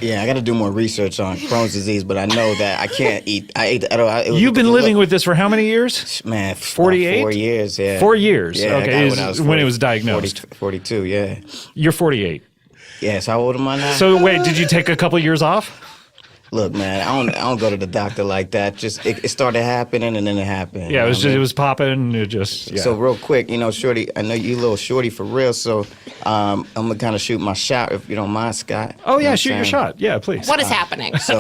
yeah, I got to do more research on Crohn's disease, but I know that I can't eat. I ate. You've been living with this for how many years? man 48? 4 years. Yeah, 4 years. Yeah, I Okay, got it is when it was 40 diagnosed. 42. Yeah. You're 48. Yes. How old am I now? So wait, did you take a couple years off? Look, man, I don't go to the doctor like that. Just it started happening and then it happened. Yeah, you it was know just, what I it mean? was popping. It just yeah. So real quick, Shorty, I know you a little shorty for real, so I'm gonna kind of shoot my shot if you don't mind, Scott. Oh You know yeah, what shoot I'm your saying? shot. Yeah, please. What is happening? So,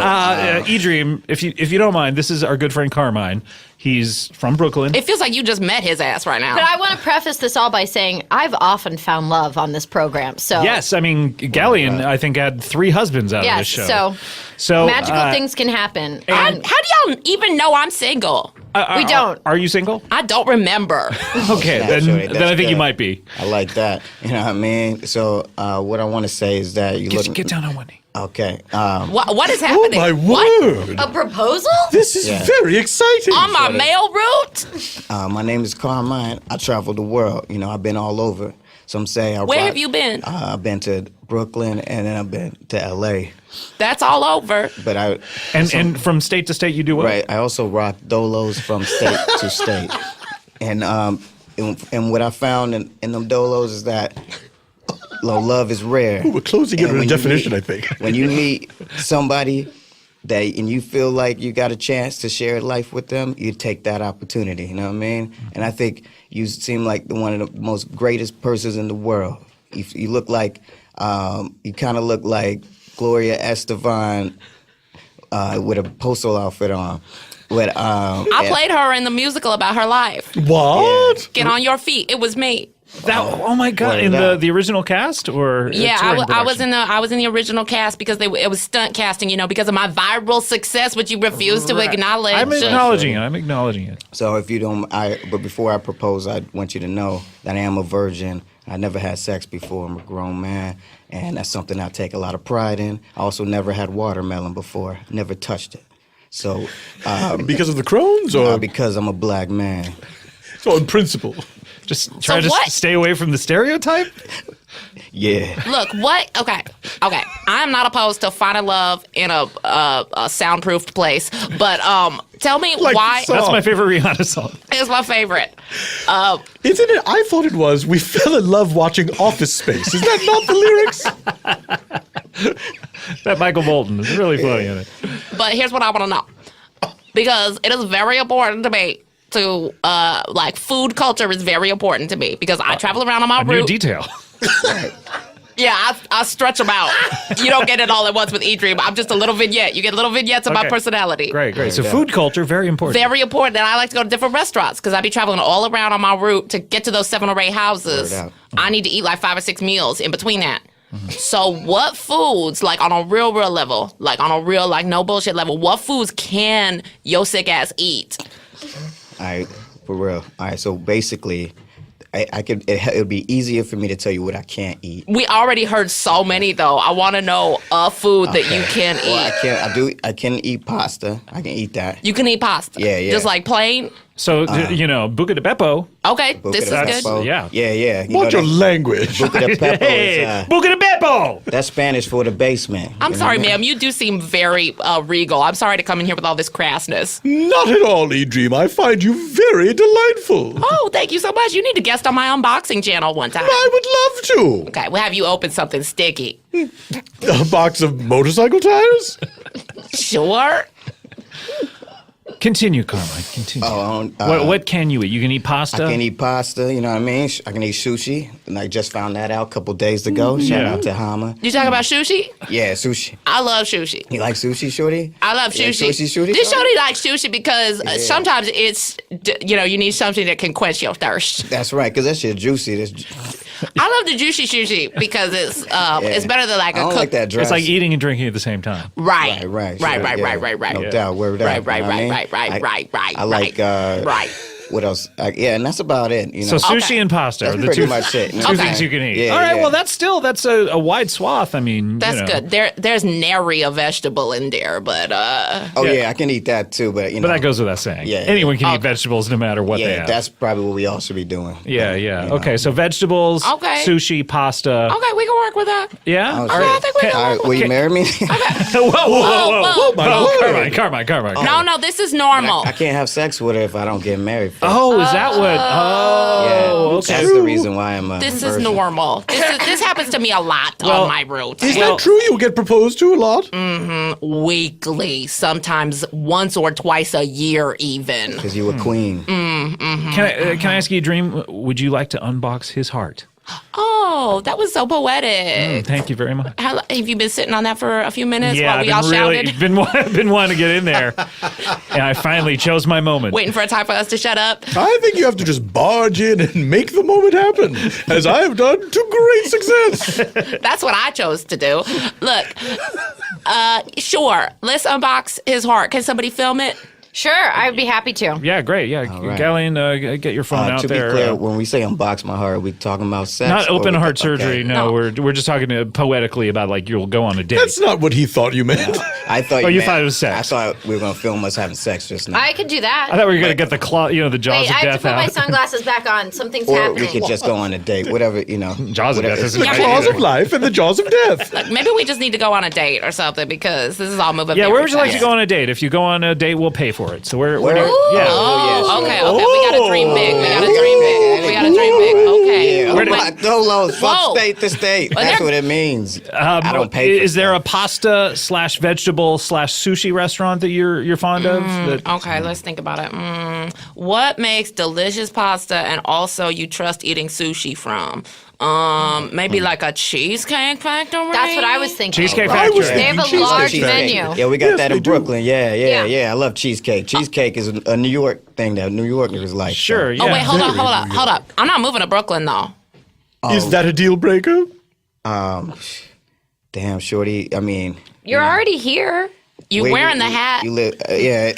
E-Dream, if you don't mind, this is our good friend Carmine. He's from Brooklyn. It feels like you just met his ass right now. But I want to preface this all by saying I've often found love on this program. So Yes, I mean Gillian, I think had 3 husbands out of yes, this show. So magical things can happen. How And do y'all even know I'm single? we don't. Are you single? I don't remember. Okay, Yeah, then Shorty, then I that's think you good. might be. I like that. You know what I mean? So what I want to say is that you look. Get down on one knee. Okay. What is Oh happening? my What? word! A proposal? This is Yeah. very exciting. On my mail route? My name is Carmine. I travel the world. I've been all over. Some say I Where rock- have you been? I've been to Brooklyn and then I've been to L.A. That's all over. But And from state to state, you do what? right, I also rock dolos from state to state. And what I found in them dolos is that love is rare. We're closing in And on a when you definition, meet- I think. When you meet somebody and you feel like you got a chance to share life with them, you take that opportunity. You know what I mean? And I think you seem like one of the most greatest persons in the world. You look like you kind of look like Gloria Estefan with a postal outfit on. I played her in the musical about her life. What? Get on your feet. It was me. Oh my God! What In is the original cast, or Yeah, touring I was production? I was in the original cast because it was stunt casting, because of my viral success, which you refuse to acknowledge. I'm acknowledging it. I'm acknowledging it. So if you don't, but before I propose, I want you to know that I am a virgin. I never had sex before. I'm a grown man, and that's something I take a lot of pride in. I also never had watermelon before. Never touched it. So Because of the Crohn's, or because I'm a black man. so in principle? Just try to what? stay away from the stereotype. Yeah. Look, what? Okay. I'm not opposed to finding love in a soundproofed place, but tell me Like why. the song. That's my favorite Rihanna song. It's my favorite. Isn't it? I thought it was. We fell in love watching Office Space. Is that not the lyrics? That Michael Bolton is really funny in it. But here's what I want to know, because it is very important to me to food culture is very important to me because I travel around on my New route. detail. Yeah, I stretch them out. You don't get it all at once with eDream. I'm just a little vignette. You get little vignettes of my Okay. personality. Great. So food culture, very important. Very important. And I like to go to different restaurants because I be traveling all around on my route to get to those 7 or 8 houses. Word out. I need to eat like 5 or 6 meals in between that. So what foods, like on a real level, like on a real, like no bullshit level, what foods can your sick ass eat? All right, for real. All right, so basically, it would be easier for me to tell you what I can't eat. We already heard so many though. I want to know a food that you can eat. Well, I can eat pasta. I can eat that. You can eat pasta. Yeah. Just like plain. So Buca de Beppo. Okay, Buca this de is good. Beppo. Yeah. Yeah. Watch your language. Buca de Beppo Hey, is, Buca de Beppo. that's Spanish for the basement. I'm You know sorry, what I mean? ma'am. You do seem very regal. I'm sorry to come in here with all this crassness. Not at all, eDream. I find you very delightful. Oh, thank you so much. You need to guest on my unboxing channel one time. I would love to. Okay, we'll have you open something sticky. A box of motorcycle tires? Sure. Continue, Carmine. Continue. What can you eat? You can eat pasta? I can eat pasta, you know what I mean? I can eat sushi, and I just found that out a couple days ago. Shout Yeah. out to Hama. You talking about sushi? Yeah, sushi. I love sushi. You like sushi, shorty? I love You like sushi. sushi? This shorty likes sushi because sometimes it's, you need something that can quench your thirst. That's right, because that shit juicy. I love the juicy sushi because it's better than like I a don't cook. like that dry. It's like eating and drinking at the same time. Right. Right. Right. No doubt. Word Right, out. right, you know what I mean? right. I like, right. what else? And that's about it, you know. So sushi Okay. and pasta That's are the pretty two, much it. two Okay. things you can eat. Yeah, All right, yeah. well, that's a wide swath. I mean, That's good. There's nary a vegetable in there, but Oh, yeah, I can eat that too, but, you know. But that goes without saying. Yeah, Anyone can eat Okay. vegetables no matter what they Yeah, have. that's probably what we all should be doing. Yeah. You know. Okay, so vegetables, Okay. sushi, pasta. okay, we can work with that. Yeah? Oh, All shit. right. I think we can All right, will you marry me? Whoa. Whoa. My word. Carmine. No, this is normal. I can't have sex with her if I don't get married first. Oh, is that what? yeah, Oh, okay. that's the reason why I'm a This is virgin. normal. This happens to me a lot Well, on my route. Is that true? You get proposed to a lot? Weekly, sometimes once or twice a year, even. Because you a queen. Can I ask you a dream? Would you like to unbox his heart? Oh, that was so poetic. Thank you very much. Have you been sitting on that for a few minutes Yeah, while we I've all shouted? been wanting to get in there, and I finally chose my moment. Waiting for a time for us to shut up. I think you have to just barge in and make the moment happen, as I have done to great success. That's what I chose to do. Look, sure, let's unbox his heart. Can somebody film it? Sure, I'd be happy to. Yeah, great. Yeah, right. Gillian, get your phone out To there. be clear, when we say unbox my heart, we talking about sex? not or open we- heart surgery. okay. No, we're just talking poetically about like you'll go on a date. That's not what he thought you meant. I thought Oh, you meant- thought it was sex. I thought we were going to film us having sex just now. I could do that. I thought we were gonna get the claw, the jaws Wait, of I have to death put my out. sunglasses back on. Something's or happening. we could just go on a date, whatever, Jaws of whatever. death isn't The jaws of life and the jaws of death. Maybe we just need to go on a date or something because this is all moving. Yeah, very where would you like to fast. go on a date? If you go on a date, we'll pay for it. So we're Oh, yeah. okay. We gotta dream big. We gotta dream big. Okay. Where Two-Pac Dolos from Whoa. state to state. Well, That's they're- what it means. I don't pay for Is there a stuff. pasta / vegetable / sushi restaurant that you're fond of? Okay, let's think about it. What makes delicious pasta and also you trust eating sushi from? Maybe like a cheesecake factory. That's what I was thinking. Cheesecake I was Factory. They have a Cheesecake large Factory. menu. Yeah, we got Yes, that they in do. Brooklyn. Yeah. Yeah. I love cheesecake. Cheesecake is a New York thing that New Yorkers like. Sure. So. Yeah. Oh, wait, hold up. I'm not moving to Brooklyn, though. Is that a deal breaker? Damn, shorty. I mean, You're already here. You where wearing the hat. You live, yeah.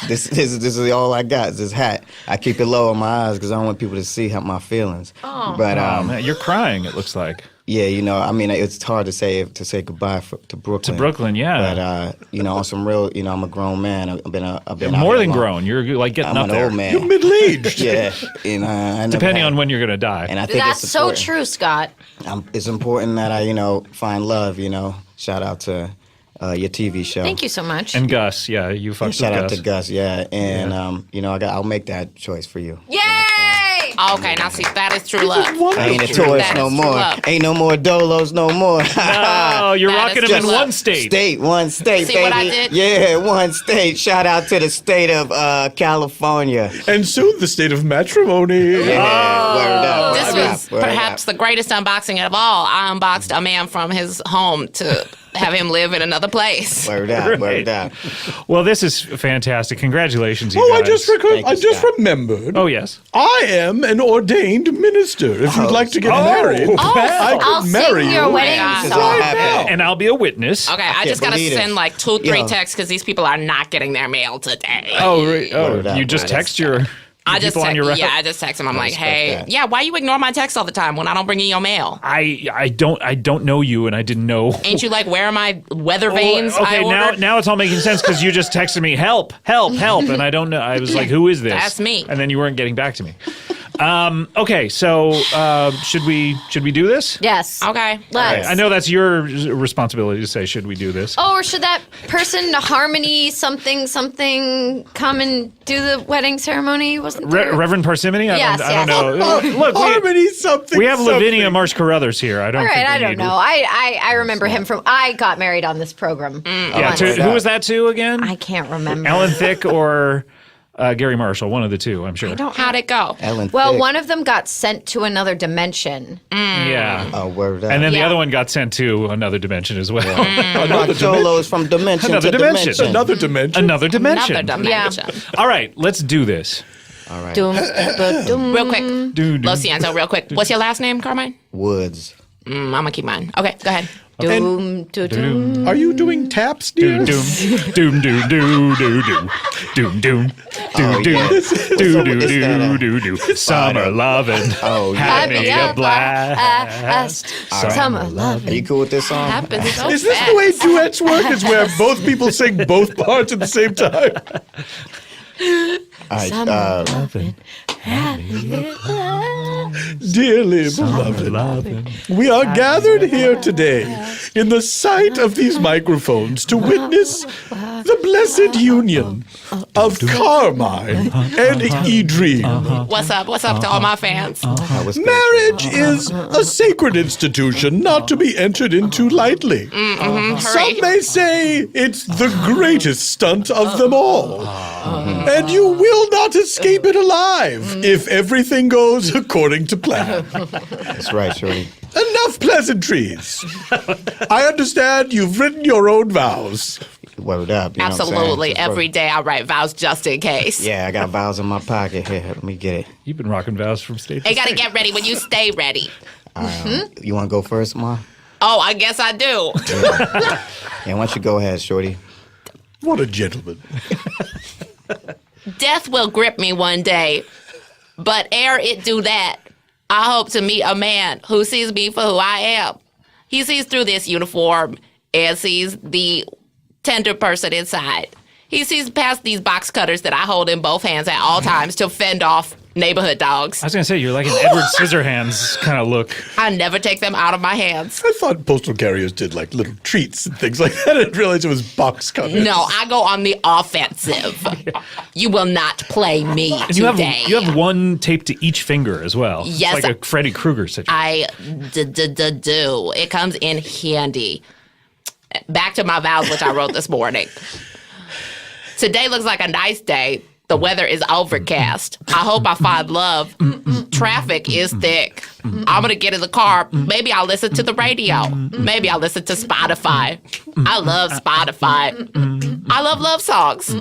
This is all I got. Is this hat. I keep it low on my eyes because I don't want people to see my feelings. But Oh, man, you're crying. It looks like. yeah, I mean, it's hard to say goodbye to Brooklyn. To Brooklyn, yeah. But on some real, I'm a grown man. I've been out More here than long. grown. You're like getting I'm up an there. old man. You're middle-aged. Yeah, and I never Depending had- on when you're gonna die. And I think That's it's so important. true, Scott. It's important that I, find love. Shout out to your TV show. Thank you so much. And Gus, yeah, you fucked Shout with out Gus. to Gus, yeah, and I'll make that choice for you. Yay! Okay, now see, that is true love. I ain't a tourist That no is true more. love. Ain't no more Dolos no more. Oh, you're That rocking is them in just one state. One state, See baby. what I did? Yeah, one state. Shout out to the state of California. And soon the state of matrimony. Yeah, word up. This word was up, word perhaps up. the greatest unboxing of all. I unboxed a man from his home to have him live in another place. Word up, word up. Well, this is fantastic. Congratulations, you Oh, I guys. just you, Scott. remembered. Oh, yes. I am an ordained minister. If you'd like to get married, Oh, I could I'll marry sing you. your wedding God. This is all song. happening. And I'll be a witness. Okay, I just gotta believe send it. like 2-3 Yo. texts because these people are not getting their mail today. Oh, Word up, you just word text your I just people on your route? I just text them. I'm like, respect hey, that. yeah, why you ignore my text all the time when I don't bring you your mail? I don't know you, and I didn't know. Ain't you like, where are my weather vanes? Okay, I ordered? now it's all making sense because you just texted me, help, and I don't know. I was like, who is this? That's me. And then you weren't getting back to me. Okay, so should we do this? Yes. Okay. Let's. I know that's your responsibility to say, should we do this? Oh, or should that person, Harmony something come and do the wedding ceremony? Wasn't there? Reverend Parsimony? I Yes, don't yes. know. Look, Harmony something. we have Lavinia something. Marsh Carruthers here. I don't All think right, we I don't need- know. I remember him from. I got married on this program. Yeah, once. who was that to again? I can't remember. Alan Thicke or Gary Marshall, one of the two, I'm sure. How'd it go? Ellen Well, Thicke. one of them got sent to another dimension. Yeah. Oh, word up. And then the Yeah. other one got sent to another dimension as well. Another Dolos from dimension Another to dimension. dimension. Another dimension. Another dimension. Another dimension. All right, let's do this. All right. Doom, doom. Real quick. Lo Cienzo, real quick. What's your last name, Carmine? Woods. I'm gonna keep mine. Okay, go ahead. Doom, doom, doom. Are you doing taps, dear? Doom, doom, doom, doom, doom, doom, doom, doom, Oh, doom, yeah. doom, It's that, doom, doom, doom. Summer lovin', Oh, yeah. having a blast. Summer love. Are you cool with this song? Happens so Is this fast. the way duets work? Is where both people sing both parts at the same time? All right. Dearly beloved, we are gathered here today in the sight of these microphones to witness the blessed union of Carmine and Idrine. What's up to all my fans? Marriage is a sacred institution not to be entered into lightly. Some may say it's the greatest stunt of them all. And you will not escape it alive if everything goes according to plan. That's right, Shorty. Enough pleasantries. I understand you've written your own vows. Word up. You know what I'm saying? Absolutely. Just Every day I write vows just in case. Yeah, I got vows in my pocket. Here, let me get it. You've been rocking vows from stage to You gotta stage. get ready when you stay ready. You want to go first, Ma? Oh, I guess I do. Yeah, why don't you go ahead, Shorty? What a gentleman. Death will grip me one day, but ere it do that, I hope to meet a man who sees me for who I am. He sees through this uniform and sees the tender person inside. He sees past these box cutters that I hold in both hands at all times to fend off neighborhood dogs. I was going to say, you're like an Edward Scissorhands kind of look. I never take them out of my hands. I thought postal carriers did like little treats and things like that. I didn't realize it was box cutters. No, I go on the offensive. You will not play me And today. you have one taped to each finger as well. Yes, It's like a Freddy Krueger situation. I do. It comes in handy. Back to my vows, which I wrote this morning. Today looks like a nice day. The weather is overcast. I hope I find love. Traffic is thick. I'm going to get in the car. Maybe I'll listen to the radio. Maybe I'll listen to Spotify. I love Spotify. I love songs.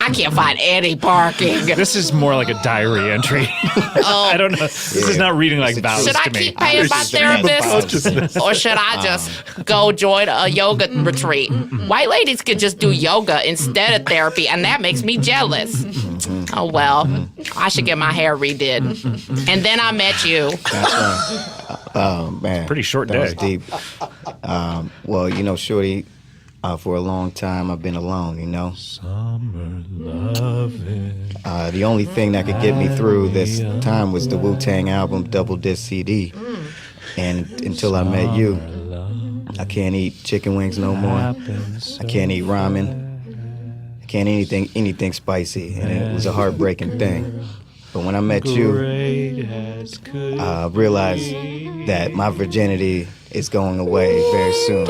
I can't find any parking. This is more like a diary entry. I don't know. This is not reading like vows Should I to me. keep paying my therapist? Or should I just go join a yoga retreat? White ladies could just do yoga instead of therapy, and that makes me jealous. Oh, well, I should get my hair redid. And then I met you. That's right. Oh, man. Pretty short That was day. deep. Well, you know, Shorty, for a long time I've been alone, you know. The only thing that could get me through this time was the Wu-Tang album Double Disc CD. And until I met you, I can't eat chicken wings no more. I can't eat ramen. I can't eat anything spicy. And it was a heartbreaking thing. But when I met you, I realized that my virginity is going away very soon.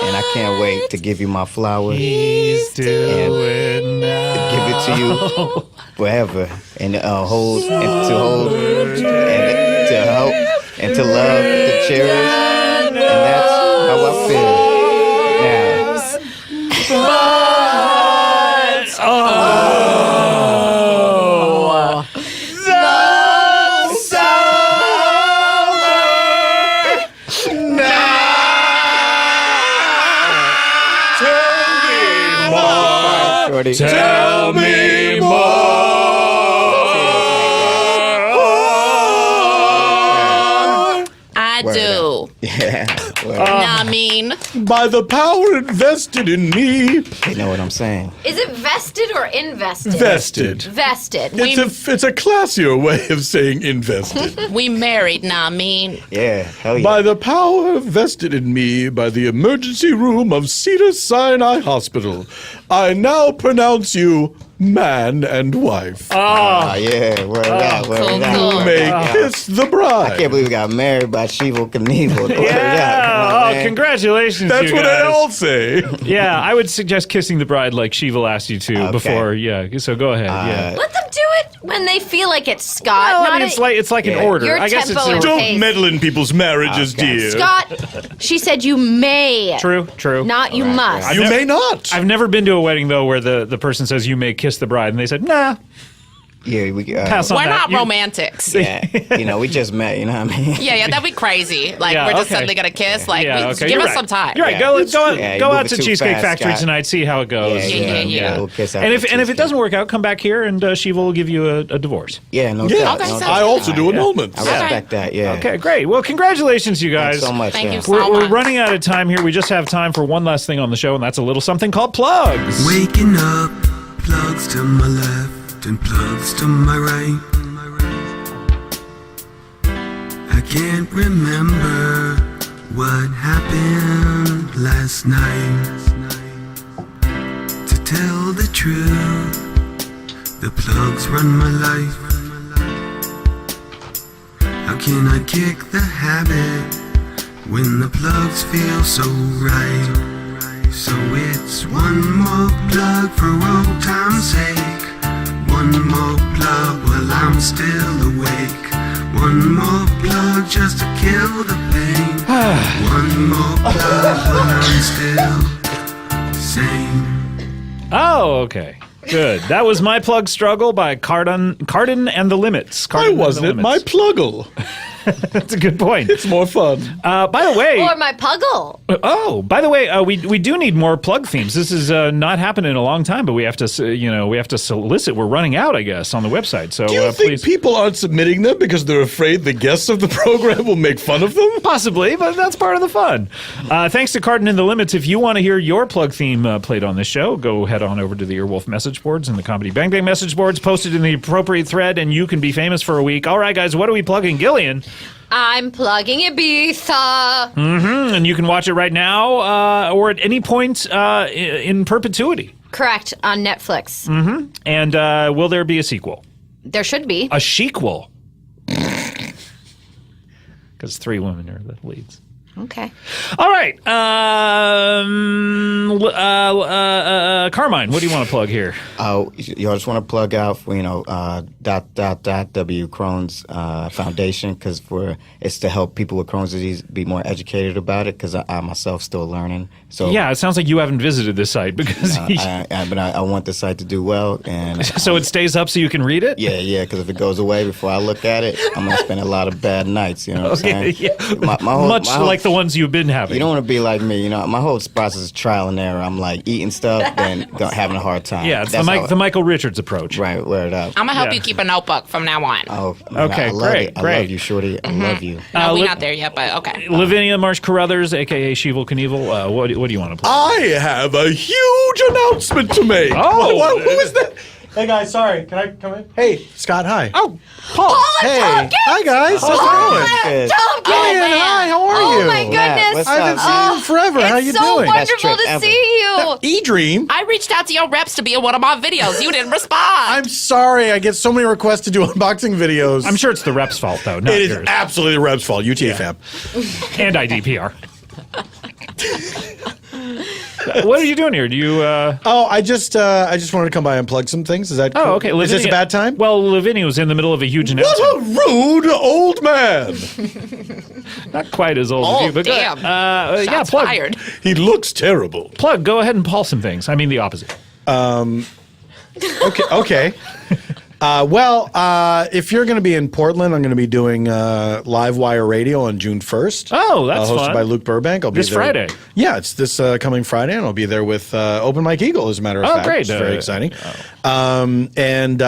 And I can't wait to give you my flowers and give it to you forever, and hold and to hold and to help and to love, to cherish, and that's how I feel now. Shorty. Tell me more. I do. Yeah. Well, Nah, I mean, By the power invested in me. you know what I'm saying. Is it vested or invested? Vested. Vested. It's a classier way of saying invested. we married, nah, I mean. Yeah, hell yeah. By the power vested in me by the emergency room of Cedars-Sinai Hospital, I now pronounce you man and wife. Yeah, where cool, that? cool. You may kiss the bride. I can't believe we got married by Shiva Knievel. Yeah. Congratulations, That's you what guys. they all say. Yeah, I would suggest kissing the bride like Shiva asked you to Okay. before. Yeah, so go ahead. Yeah. Let them do it when they feel like it, Scott. Well, I Not mean, it's like an order. Your I guess it's tempo a, and Don't pace. meddle in people's marriages, dear. Scott, she said you may. true. Not you must. You may not. I've never been to a wedding though where the person says you may kiss the bride and they said nah. Yeah, we Pass on We're that. not You- romantics. yeah, we just met, you know what I mean? Yeah, that'd be crazy. Like, Yeah, we're just okay. suddenly going to kiss. Like, Yeah, okay. give You're us right. some time. You're right. Yeah. Go Yeah, you go move out it to too Cheesecake fast, Factory Scott. tonight. See how it goes. Yeah. We'll kiss And if after it doesn't work out, come back here and Shiva will give you a divorce. Yeah, no Yeah, doubt. Okay, no so- doubt. I also do annulments. I respect that, yeah. Okay, great. Well, congratulations, you guys. Thanks so much. Thank yeah. you so We're much. running out of time here. We just have time for one last thing on the show, and that's a little something called plugs. Waking up, plugs to my left and plugs to my right. I can't remember what happened last night. To tell the truth, the plugs run my life. How can I kick the habit when the plugs feel so right? So it's one more plug for old time's sake. One more plug while I'm still awake. One more plug just to kill the pain. One more plug while I'm still sane. Oh, okay. Good. That was My Plug Struggle by Cardin and the Limits. Why wasn't it my pluggle? That's a good point. It's more fun. By the way, Or my puggle. by the way, we do need more plug themes. This is not happened in a long time, but we have to solicit. We're running out, I guess, on the website. So Do you think please, people aren't submitting them because they're afraid the guests of the program will make fun of them? possibly, but that's part of the fun. Thanks to Cardin and the Limits. If you want to hear your plug theme played on this show, go head on over to the Earwolf message boards and the Comedy Bang Bang message boards. Post it in the appropriate thread, and you can be famous for a week. All right, guys, what are we plugging, Gillian? I'm plugging Ibiza. And you can watch it right now or at any point in perpetuity. Correct, on Netflix. And will there be a sequel? There should be. A shequel. Because 3 women are the leads. Okay. All right. Carmine, what do you want to plug here? I just want to plug out for W Crohn's Foundation because it's to help people with Crohn's disease be more educated about it because I myself still learning. So Yeah, it sounds like you haven't visited this site because I want the site to do well and so it stays up so you can read it. yeah because if it goes away before I look at it, I'm gonna spend a lot of bad nights. You know what I'm saying? Yeah. My whole- Much my whole- like the ones you've been having. You don't want to be like me. You know, my whole process is trial and error. I'm like eating stuff and having a hard time. Yeah, it's That's how- the Michael Richards approach. Right, word up. I'm gonna help Yeah. you keep a notebook from now on. Oh, Okay, I love great, it. I great. love you, Shorty. I love you. No, we're Liv- not there yet, but okay. Lavinia Marsh Carruthers, a.k.a. Sheeval Knievel, what do you want to play? I have a huge announcement to make. Oh. Who is that? Hey guys, sorry. Can I come in? Hey, Scott. Hi. Oh, Paul. Hey. Tompkins! Hi guys. How's it going? Good. Tompkins! Gillian, hi. How are you? Oh my goodness! what's I haven't up? seen you in forever. How you It's so doing? Best wonderful trip to ever. see you. E-Dream. I reached out to your reps to be in one of my videos. You didn't respond. I'm sorry. I get so many requests to do unboxing videos. I'm sure it's the rep's fault, though, not it is yours. absolutely the Reb's fault. UTA fam. And IDPR. What are you doing here? Do you? Oh, I just wanted to come by and plug some things. Is that cool? Oh, okay. Is this a bad time? Well, Lavinia was in the middle of a huge announcement. What a rude old man. Not quite as old as Oh, you, but damn. yeah, Shots plug. fired. He looks terrible. Plug. Go ahead and pull some things. I mean the opposite. Okay. If you're going to be in Portland, I'm going to be doing Live Wire Radio on June 1st. Oh, that's hosted fun. by Luke Burbank. I'll be This there. Friday. Yeah, it's this coming Friday, and I'll be there with Open Mike Eagle, as a matter of fact. great. It's very exciting. And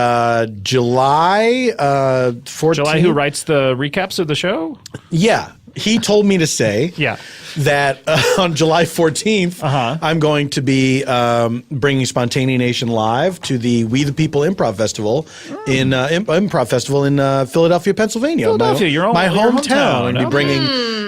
July 14th. July, who writes the recaps of the show? Yeah. He told me to say Yeah. that on July 14th, I'm going to be bringing Spontaneous Nation live to the We the People Improv Festival in Philadelphia, Pennsylvania. Philadelphia, your hometown. I'm going to be Okay. bringing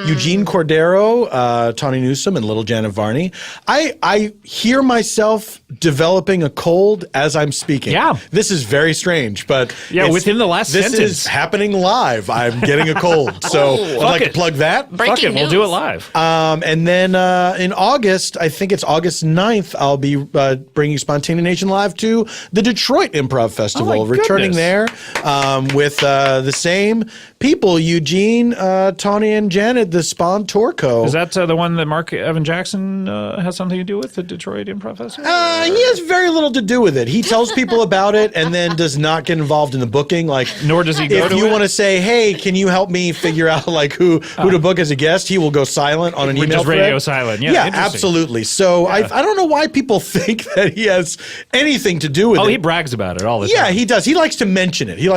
Eugene Cordero, Tawny Newsome, and Little Janet Varney. I hear myself developing a cold as I'm speaking. Yeah. This is very strange, but Yeah, it's- within the last this sentence. is happening live. I'm getting a cold. So I'd like to it. plug that. Fuck Breaking it, we'll do it news. live. And then in August, I think it's August 9th, I'll be bringing Spontaneous Nation live to the Detroit Improv Festival, Oh my returning goodness. there with the same people, Eugene, Tawny, and Janet, the Spawn Tour Co. Is that the one that Mark Evan Jackson has something to do with, the Detroit Improv Festival? He has very little to do with it. He tells people about it and then does not get involved in the booking. Like, Nor does he go if to you it? want to say, "Hey, can you help me figure out like who to book as a guest?" He will go silent on an We're email just thread. radio silent. Yeah, interesting. absolutely. So I don't know why people think that he has anything to do with Oh, it. he brags about it all the Yeah, time. he does. He likes to mention it. He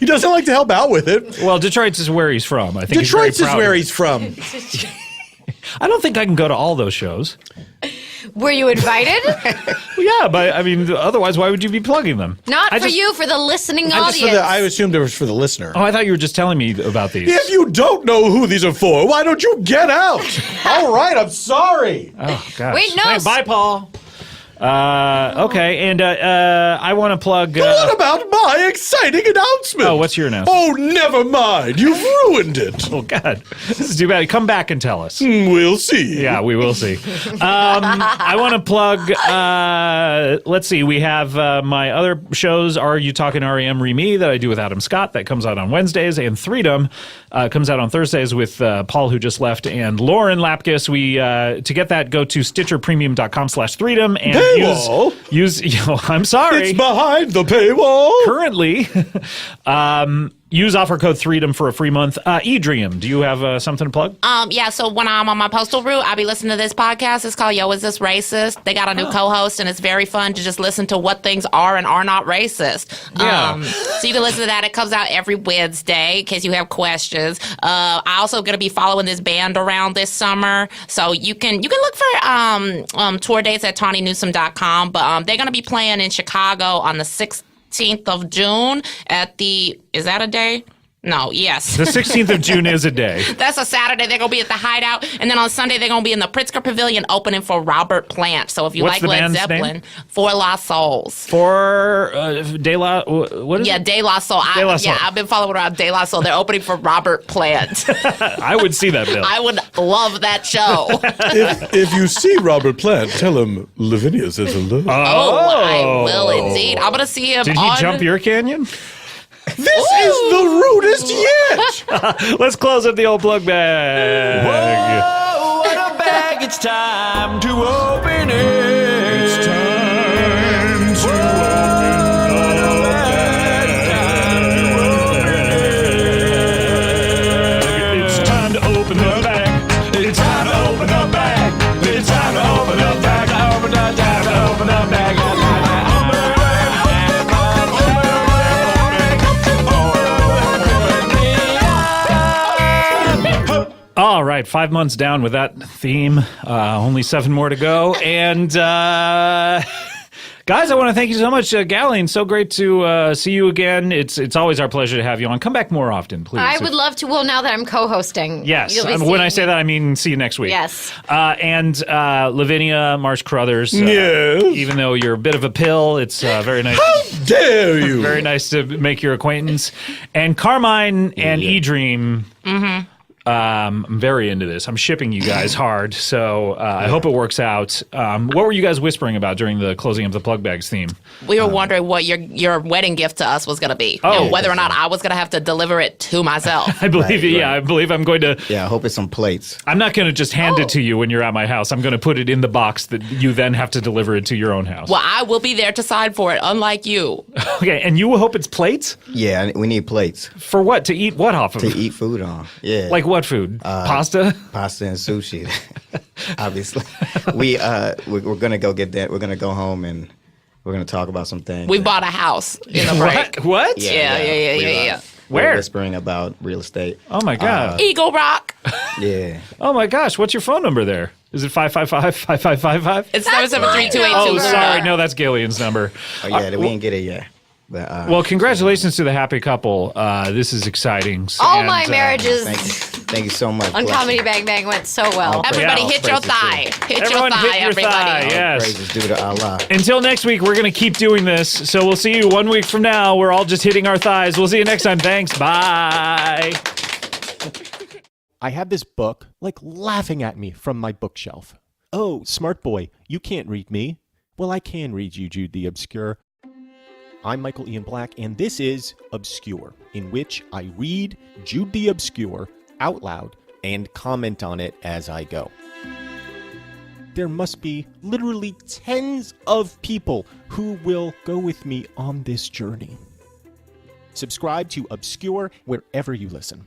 doesn't like to help out with it. Well, Detroit's is where he's from. I think Detroit's he's is very proud where of it. he's from. I don't think I can go to all those shows. Were you invited? Well, yeah, but I mean, otherwise, why would you be plugging them? Not I for just- you, for the listening Just for audience. I assumed it was for the listener. Oh, I thought you were just telling me about these. If you don't know who these are for, why don't you get out? All right, I'm sorry. Oh, gosh. Wait, no. Hey, bye, Paul. Okay, and I want to plug. What about my exciting announcement? Oh, what's your announcement? Oh, never mind. You've ruined it. Oh, God. This is too bad. Come back and tell us. We'll see. Yeah, we will see. I want to plug. Let's see. We have my other shows. Are You Talking REM Re-Me that I do with Adam Scott. That comes out on Wednesdays, and Freedom comes out on Thursdays with Paul, who just left, and Lauren Lapkus. We to get that, go to StitcherPremium.com/Freedom and Paywall? use. I'm sorry. It's behind the paywall. Currently, Use offer code FREEDOM for a free month. eDream, do you have something to plug? Yeah, so when I'm on my postal route, I'll be listening to this podcast. It's called Yo, Is This Racist? They got a new co-host, and it's very fun to just listen to what things are and are not racist. Yeah. So you can listen to that. It comes out every Wednesday in case you have questions. I also going to be following this band around this summer. So you can look for tour dates at TawnyNewsome.com. But they're going to be playing in Chicago on the 16th of June at the, is that a day? No, yes. The 16th of June is a day. That's a Saturday. They're going to be at the Hideout. And then on Sunday, they're going to be in the Pritzker Pavilion opening for Robert Plant. So if you What's like the Led band's Zeppelin, name? For La Souls. For De La, what is Yeah, it? De La Soul. De La Soul. Yeah, I've been following around De La Soul. They're opening for Robert Plant. I would see that, Bill. I would love that show. If you see Robert Plant, tell him Lavinia says hello. I will indeed. I'm going to see him Did he on... jump your canyon? This is the rudest yet. Let's close up the old plug bag. Oh, what a bag. It's time to open it. It's time to open It's time to open the bag. It's time to open the bag. It's time to open the bag. Time to open the bag. All right, 5 months down with that theme. Only 7 more to go. And guys, I want to thank you so much, Gillian. So great to see you again. It's always our pleasure to have you on. Come back more often, please. I would love to. Well, now that I'm co-hosting. Yes. you'll be When I seeing say me. that, I mean see you next week. Yes. And Lavinia Marsh Carruthers. Yes. Even though you're a bit of a pill, it's very nice. Dare you? Very nice to make your acquaintance. And Carmine and eDream. Mm-hmm. I'm very into this. I'm shipping you guys hard, so I hope it works out. What were you guys whispering about during the closing of the plug bags theme? We were wondering what your wedding gift to us was going to be. Oh. And whether or not I was going to have to deliver it to myself. I believe, Right, I believe I'm going to. Yeah, I hope it's some plates. I'm not going to just hand it to you when you're at my house. I'm going to put it in the box that you then have to deliver it to your own house. Well, I will be there to sign for it, unlike you. Okay, and you hope it's plates Yeah, we need plates for what? To eat what off of? to eat food on. Yeah. Like what food? Pasta? Pasta and sushi. Obviously. We're gonna go get that. We're gonna go home and we're gonna talk about some things. We bought a house in the break. What? Yeah. We're Where? whispering about real estate. Oh my god. Eagle Rock. Yeah. Oh my gosh. What's your phone number there? Is it 555-5555? It's 773-282. Oh, sorry. No, that's Gillian's number. Oh yeah, we didn't get it yet. But Well, congratulations to the happy couple. This is exciting. All And, my marriages thank you so much. on Bless Comedy you. Bang Bang went so well. Everybody Yeah. hit your Praises thigh. Hit Everyone your thigh, hit your everybody. thigh. Yes. Praises due to Allah. Until next week, we're going to keep doing this. So we'll see you 1 week from now. We're all just hitting our thighs. We'll see you next time. Thanks. Bye. I had this book, laughing at me from my bookshelf. Oh, smart boy, you can't read me. Well, I can read you, Jude the Obscure. I'm Michael Ian Black, and this is Obscure, in which I read Jude the Obscure out loud and comment on it as I go. There must be literally tens of people who will go with me on this journey. Subscribe to Obscure wherever you listen.